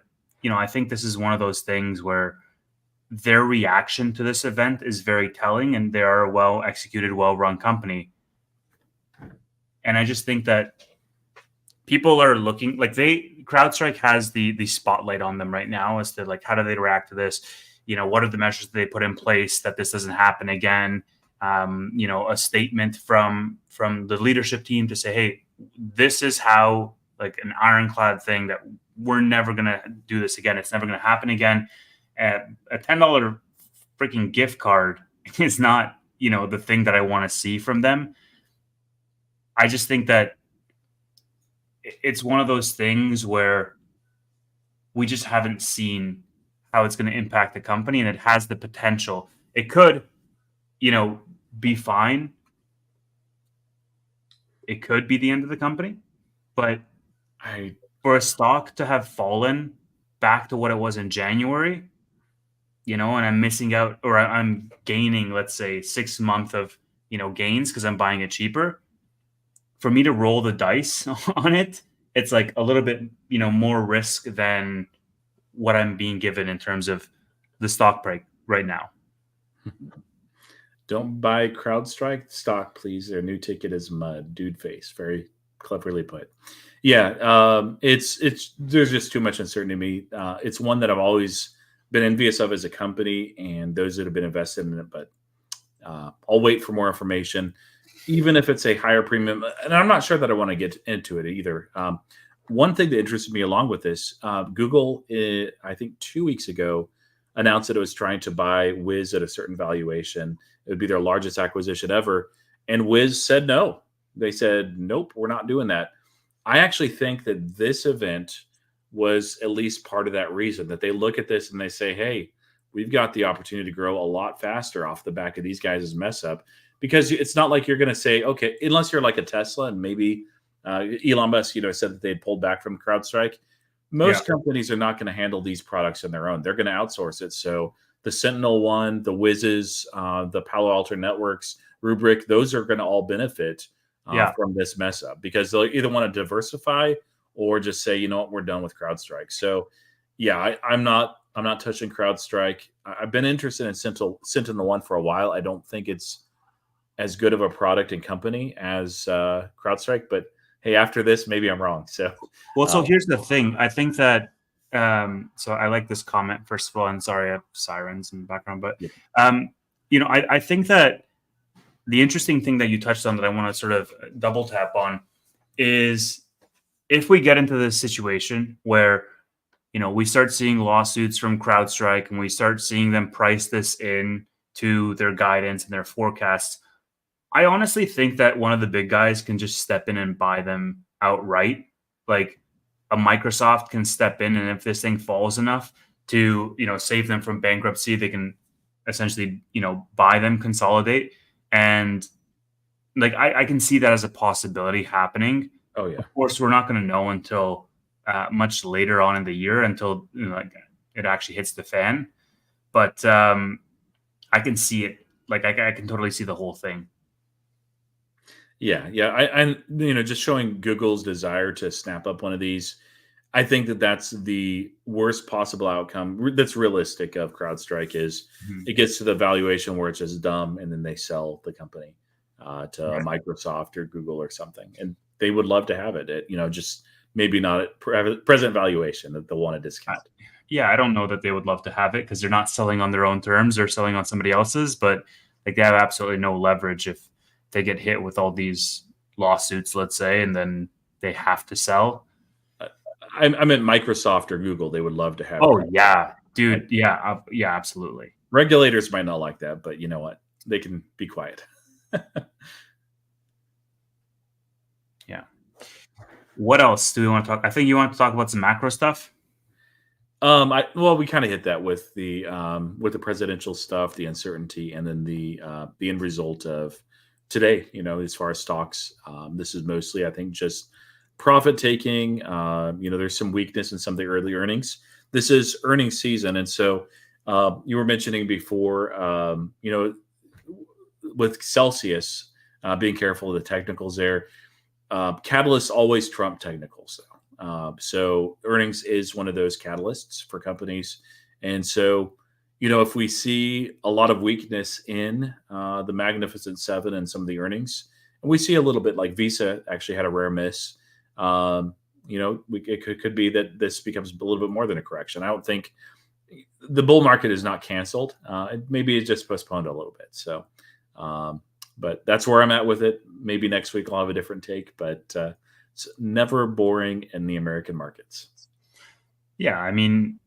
I think this is one of those things where their reaction to this event is very telling, and they are a well executed, well run company. And I just think that people are looking like CrowdStrike has the spotlight on them right now as to like how do they react to this? What are the measures that they put in place that this doesn't happen again? A statement from the leadership team to say, hey, this is how, like, an ironclad thing that we're never gonna do this again. It's never gonna happen again. A $10 freaking gift card is not, the thing that I want to see from them. I just think that it's one of those things where we just haven't seen how it's going to impact the company, and it has the potential. It could, be fine. It could be the end of the company, but for a stock to have fallen back to what it was in January, and I'm missing out, or I'm gaining, let's say, 6 months of, gains because I'm buying it cheaper. For me to roll the dice on it, it's like a little bit, more risk than what I'm being given in terms of the stock price right now. Don't buy CrowdStrike stock, please. Their new ticket is mud. Dude face. Very cleverly put. Yeah, it's there's just too much uncertainty to me. It's one that I've always been envious of as a company, and those that have been invested in it. But I'll wait for more information, even if it's a higher premium. And I'm not sure that I want to get into it either. One thing that interested me along with this, Google, I think 2 weeks ago, announced that it was trying to buy Wiz at a certain valuation. It would be their largest acquisition ever. And Wiz said no. They said, nope, we're not doing that. I actually think that this event was at least part of that reason, that they look at this and they say, hey, we've got the opportunity to grow a lot faster off the back of these guys' mess up. Because it's not like you're going to say, okay, unless you're like a Tesla, and maybe Elon Musk, said that they'd pulled back from CrowdStrike. Most companies are not going to handle these products on their own. They're going to outsource it. So the Sentinel One, the Wiz's, the Palo Alto Networks, Rubrik, those are going to all benefit from this mess up, because they'll either want to diversify or just say, you know what, we're done with CrowdStrike. So yeah, I'm not touching CrowdStrike. I've been interested in Sentinel One for a while. I don't think it's as good of a product and company as CrowdStrike, but hey, after this, maybe I'm wrong. So, so here's the thing. I think that, so I like this comment, first of all, and sorry, I have sirens in the background, but, I think that the interesting thing that you touched on that I want to sort of double tap on is if we get into this situation where, we start seeing lawsuits from CrowdStrike and we start seeing them price this in to their guidance and their forecasts, I honestly think that one of the big guys can just step in and buy them outright. Like a Microsoft can step in, and if this thing falls enough to, save them from bankruptcy, they can essentially, buy them, consolidate. And like, I can see that as a possibility happening. Oh yeah. Of course, we're not going to know until much later on in the year, until like it actually hits the fan. But I can see it. Like I can totally see the whole thing. Yeah. I just showing Google's desire to snap up one of these. I think that that's the worst possible outcome that's realistic of CrowdStrike is it gets to the valuation where it's just dumb, and then they sell the company to Microsoft or Google or something, and they would love to have it at, just maybe not at present valuation that they'll want to discount. Yeah, I don't know that they would love to have it because they're not selling on their own terms; they're selling on somebody else's. But like they have absolutely no leverage if they get hit with all these lawsuits, let's say, and then they have to sell. I meant Microsoft or Google. They would love to have. Oh yeah, dude. Yeah, yeah, absolutely. Regulators might not like that, but you know what? They can be quiet. Yeah. What else do we want to talk? I think you want to talk about some macro stuff. Well, we kind of hit that with the presidential stuff, the uncertainty, and then the end result of today. You know, as far as stocks, this is mostly, I think, just profit taking. You know, there's some weakness in some of the early earnings. This is earnings season, and so you were mentioning before, you know, with Celsius, being careful of the technicals there. Catalysts always trump technicals, though. So earnings is one of those catalysts for companies, and so you know if we see a lot of weakness in the Magnificent Seven and some of the earnings, and we see a little bit like Visa actually had a rare miss. You know, it could be that this becomes a little bit more than a correction. I don't think the bull market is not canceled. Maybe it's just postponed a little bit. So. But that's where I'm at with it. Maybe next week I'll have a different take, but it's never boring in the American markets. Yeah, I mean,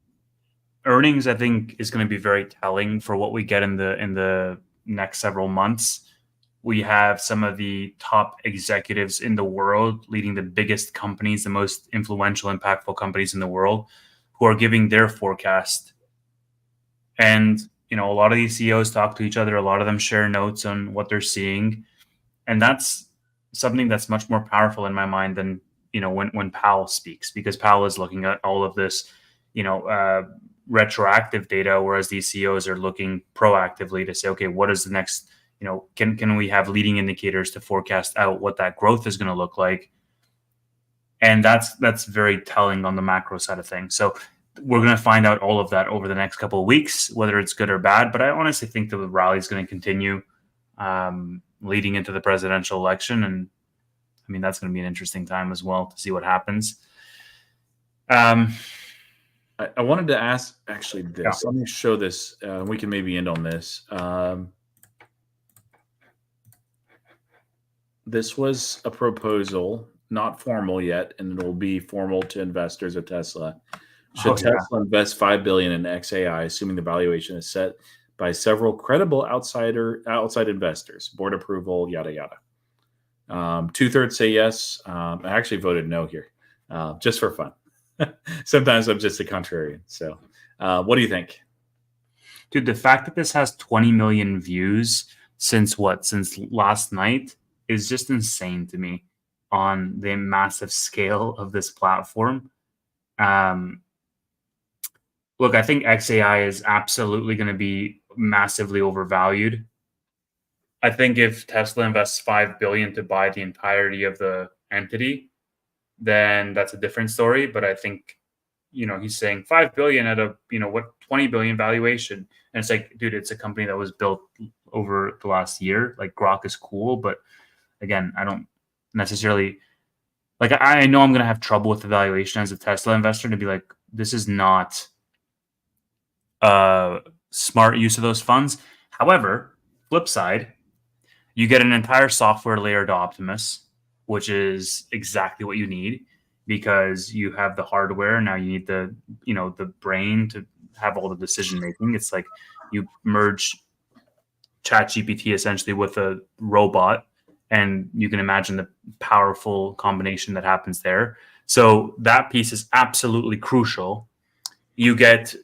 earnings I think is going to be very telling for what we get in the next several months. We have some of the top executives in the world leading the biggest companies, the most influential, impactful companies in the world, who are giving their forecast. And you know, a lot of these CEOs talk to each other. A lot of them share notes on what they're seeing, and that's something that's much more powerful in my mind than you know when Powell speaks, because Powell is looking at all of this, you know, retroactive data, whereas these CEOs are looking proactively to say, okay, what is the next? You know, can we have leading indicators to forecast out what that growth is going to look like? And that's very telling on the macro side of things. So we're going to find out all of that over the next couple of weeks, whether it's good or bad. But I honestly think the rally is going to continue leading into the presidential election. And I mean, that's going to be an interesting time as well to see what happens. I wanted to ask actually this. Let me show this. We can maybe end on this. This was a proposal, not formal yet, and it will be formal to investors of Tesla. Should Tesla invest $5 billion in XAI, assuming the valuation is set by several credible outside investors, board approval, yada yada? 2/3 say yes. I actually voted no here, just for fun. Sometimes I'm just a contrarian. So, what do you think, dude? The fact that this has 20 million views since last night is just insane to me on the massive scale of this platform. Look, I think XAI is absolutely going to be massively overvalued. I think if Tesla invests $5 billion to buy the entirety of the entity, then that's a different story. But I think, you know, he's saying $5 billion at a, you know, what, 20 billion valuation. And it's like, dude, it's a company that was built over the last year. Like, Grok is cool, but again, I don't necessarily like, I know I'm going to have trouble with the valuation as a Tesla investor to be like, this is not smart use of those funds. However, flip side, you get an entire software layer to Optimus, which is exactly what you need because you have the hardware. Now you need the, you know, the brain to have all the decision making. It's like you merge ChatGPT essentially with a robot, and you can imagine the powerful combination that happens there. So that piece is absolutely crucial. You get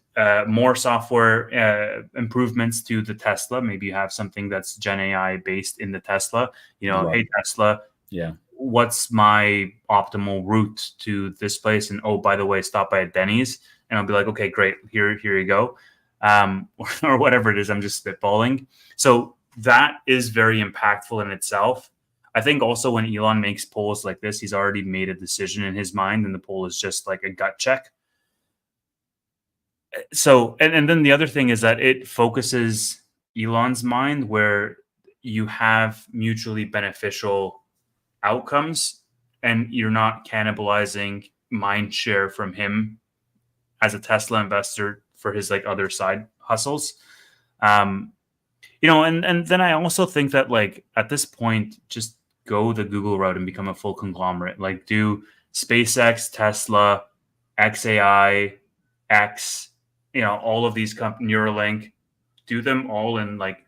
more software improvements to the Tesla. Maybe you have something that's Gen AI based in the Tesla. You know, right. Hey, Tesla, yeah, what's my optimal route to this place? And oh, by the way, stop by a Denny's. And I'll be like, okay, great. Here you go. Or whatever it is. I'm just spitballing. So that is very impactful in itself. I think also when Elon makes polls like this, he's already made a decision in his mind, and the poll is just like a gut check. So, and then the other thing is that it focuses Elon's mind where you have mutually beneficial outcomes and you're not cannibalizing mind share from him as a Tesla investor for his like other side hustles. You know, and then I also think that like at this point, just go the Google route and become a full conglomerate. Like do SpaceX, Tesla, XAI, X, all of these companies, Neuralink, do them all in like,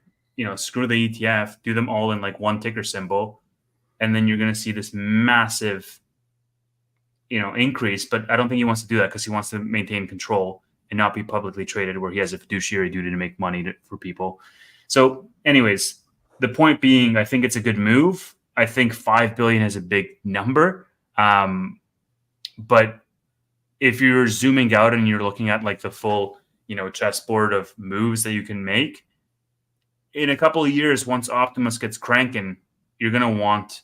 screw the ETF, do them all in like one ticker symbol, and then you're going to see this massive, increase. But I don't think he wants to do that because he wants to maintain control and not be publicly traded, where he has a fiduciary duty to make money for people. So, anyways, the point being, I think it's a good move. I think 5 billion is a big number, but if you're zooming out and you're looking at like the full, chessboard of moves that you can make in a couple of years, once Optimus gets cranking, you're going to want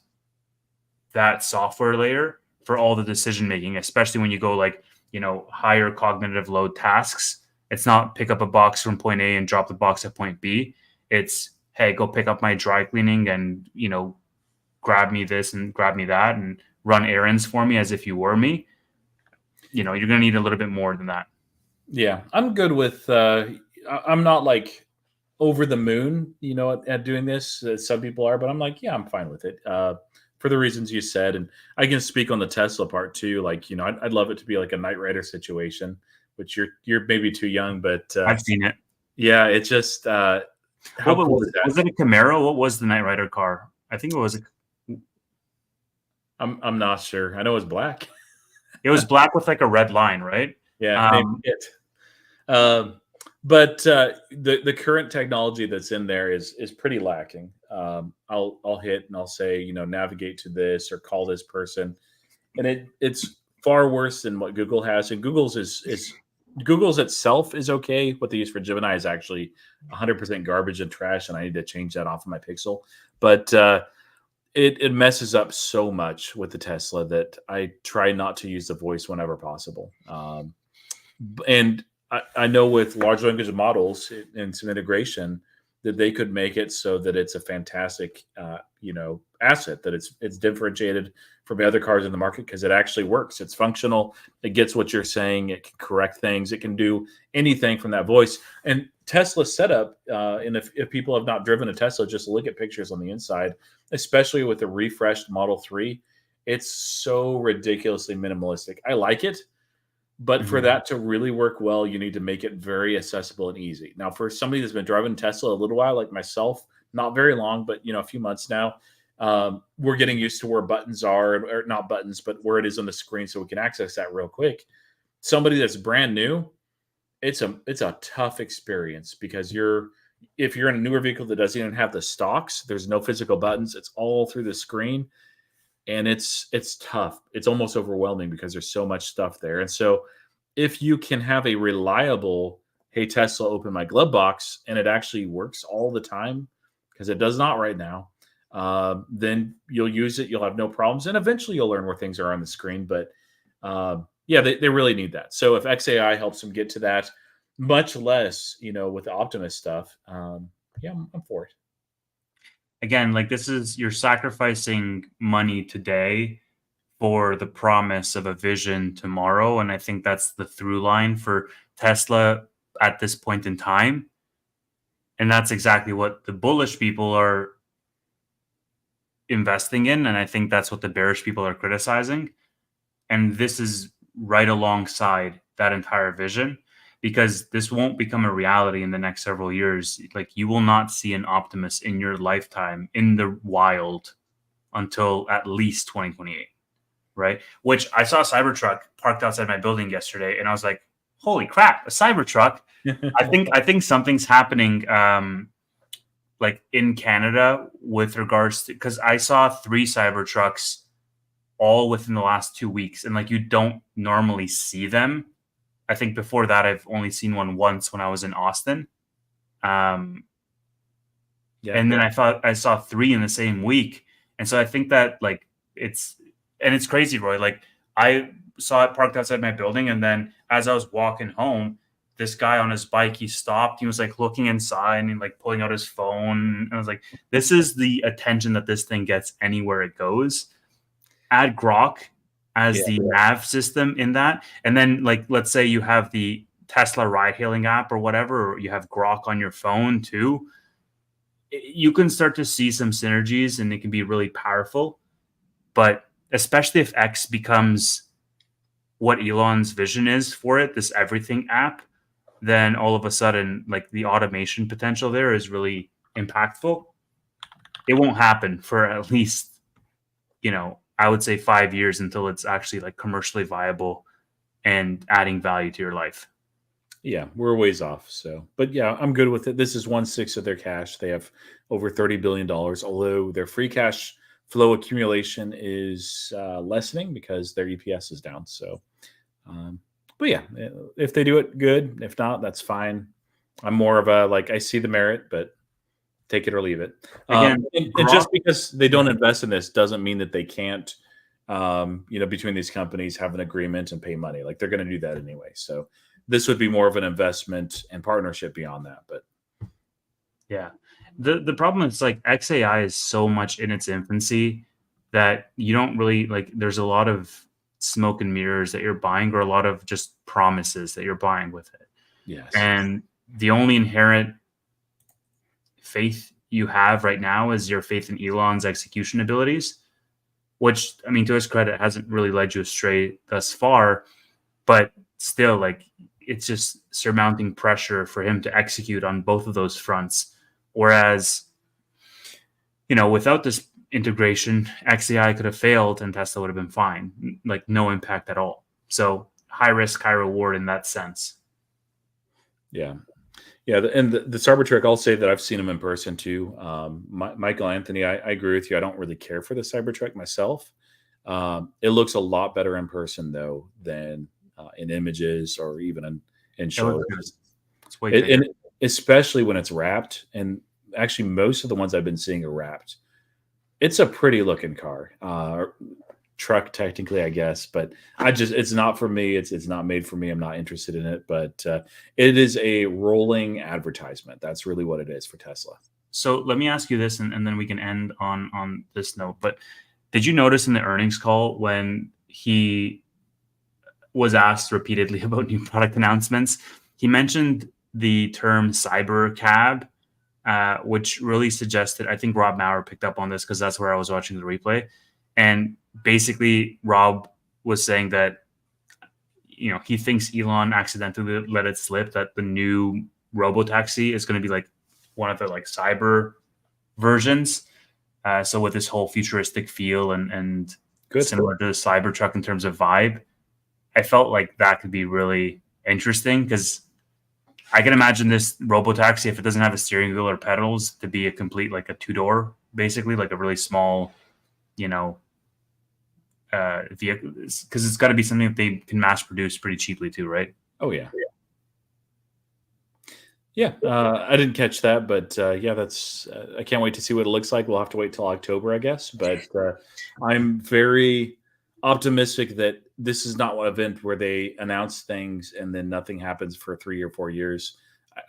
that software layer for all the decision making, especially when you go like, higher cognitive load tasks. It's not pick up a box from point A and drop the box at point B. It's, hey, go pick up my dry cleaning and, grab me this and grab me that and run errands for me as if you were me. You're going to need a little bit more than that. Yeah, I'm good with, I'm not like over the moon, at doing this. Some people are, but I'm like, yeah, I'm fine with it. For the reasons you said. And I can speak on the Tesla part too. Like, I'd love it to be like a Knight Rider situation, which you're maybe too young, but I've seen it. Yeah, it's just how cool is that? Was it a Camaro? What was the Knight Rider car? I think it was I'm not sure. I know it's black. It was black with like a red line, right? Yeah, maybe it. But the current technology that's in there is pretty lacking. I'll hit and I'll say, navigate to this or call this person, and it's far worse than what Google has. And Google's Google's itself is okay. What they use for Gemini is actually 100% garbage and trash, and I need to change that off of my Pixel. But it messes up so much with the Tesla that I try not to use the voice whenever possible. And I know with large language models and some integration that they could make it so that it's a fantastic, asset, that it's differentiated from the other cars in the market because it actually works. It's functional. It gets what you're saying. It can correct things. It can do anything from that voice. And Tesla's setup, and if people have not driven a Tesla, just look at pictures on the inside, especially with the refreshed Model 3. It's so ridiculously minimalistic. I like it. But for that to really work well, you need to make it very accessible and easy. Now, for somebody that's been driving Tesla a little while, like myself, not very long, but a few months now, we're getting used to where buttons are, or not buttons, but where it is on the screen, so we can access that real quick. Somebody that's brand new, it's a tough experience because if you're in a newer vehicle that doesn't even have the stalks, there's no physical buttons. It's all through the screen. And it's tough. It's almost overwhelming because there's so much stuff there. And so if you can have a reliable, hey, Tesla, open my glove box, and it actually works all the time, because it does not right now, then you'll use it. You'll have no problems. And eventually you'll learn where things are on the screen. But they really need that. So if XAI helps them get to that, much less, with the Optimus stuff, I'm for it. Again, like you're sacrificing money today for the promise of a vision tomorrow. And I think that's the through line for Tesla at this point in time. And that's exactly what the bullish people are investing in. And I think that's what the bearish people are criticizing. And this is right alongside that entire vision, because this won't become a reality in the next several years. Like, you will not see an Optimus in your lifetime in the wild until at least 2028, right? Which I saw a Cybertruck parked outside my building yesterday, and I was like, holy crap, a Cybertruck. I think something's happening like in Canada with regards to, because I saw 3 Cybertrucks all within the last 2 weeks, and like, you don't normally see them. I think before that, I've only seen one once when I was in Austin. And then I saw 3 in the same week. And so I think that like it's crazy, Roy. Like, I saw it parked outside my building, and then as I was walking home, this guy on his bike, he stopped. He was like looking inside and like pulling out his phone. And I was like, this is the attention that this thing gets anywhere it goes. Add Grok as the nav system in that. And then, like, let's say you have the Tesla ride hailing app or whatever, or you have Grok on your phone too. You can start to see some synergies, and it can be really powerful. But especially if X becomes what Elon's vision is for it, this everything app, then all of a sudden, like the automation potential there is really impactful. It won't happen for at least, I would say 5 years until it's actually like commercially viable and adding value to your life. Yeah, we're a ways off. So, but yeah, I'm good with it. This is 1/6 of their cash. They have over $30 billion, although their free cash flow accumulation is lessening because their EPS is down. So, but yeah, if they do it, good. If not, that's fine. I'm more of a like I see the merit, but take it or leave it. Again, And Grok, just because they don't invest in this doesn't mean that they can't, between these companies have an agreement and pay money. Like they're going to do that anyway. So this would be more of an investment and partnership beyond that. But yeah. The problem is like XAI is so much in its infancy that you don't really like there's a lot of smoke and mirrors that you're buying or a lot of just promises that you're buying with it. yes, And the only inherent faith you have right now is your faith in Elon's execution abilities, which I mean to his credit hasn't really led you astray thus far, but still like it's just surmounting pressure for him to execute on both of those fronts. Whereas, without this integration, XAI could have failed and Tesla would have been fine, like no impact at all. So high risk, high reward in that sense. yeah. Yeah, and the Cybertruck, I'll say that I've seen him in person too. Michael Anthony, I agree with you. I don't really care for the Cybertruck myself. It looks a lot better in person though than in images or even in It looks shows. good. It's way bigger. And especially when it's wrapped. And actually, most of the ones I've been seeing are wrapped. It's a pretty looking car. Truck technically, I guess, but it's not for me. It's not made for me. I'm not interested in it, but it is a rolling advertisement. That's really what it is for Tesla. So let me ask you this, and then we can end on this note. But did you notice in the earnings call when he was asked repeatedly about new product announcements, he mentioned the term cyber cab, which really suggested, I think Rob Maurer picked up on this because that's where I was watching the replay. And basically, Rob was saying that, he thinks Elon accidentally let it slip that the new robotaxi is going to be like one of the like cyber versions. So with this whole futuristic feel and Good. similar to the Cybertruck in terms of vibe, I felt like that could be really interesting because I can imagine this robotaxi, if it doesn't have a steering wheel or pedals, to be a complete like a two-door, basically like a really small, vehicle, because it's got to be something that they can mass produce pretty cheaply too, right? Oh yeah. Yeah, I didn't catch that, but yeah, that's. I can't wait to see what it looks like. We'll have to wait till October, I guess. But I'm very optimistic that this is not an event where they announce things and then nothing happens for 3 or 4 years.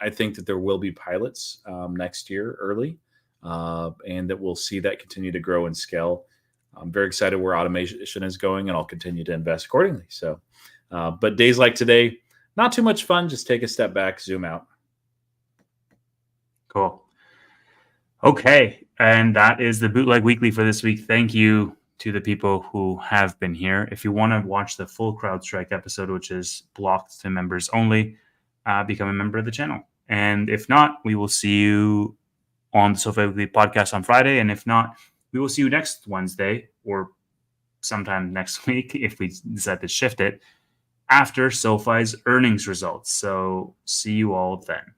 I think that there will be pilots next year early, and that we'll see that continue to grow and scale. I'm very excited where automation is going, and I'll continue to invest accordingly. So, but days like today, not too much fun. Just take a step back, zoom out. Cool. Okay. And that is the Bootleg Weekly for this week. Thank you to the people who have been here. If you want to watch the full CrowdStrike episode, which is blocked to members only, become a member of the channel. And if not, we will see you on the SoFi Weekly podcast on Friday. And if not, we will see you next Wednesday or sometime next week if we decide to shift it after SoFi's earnings results. So see you all then.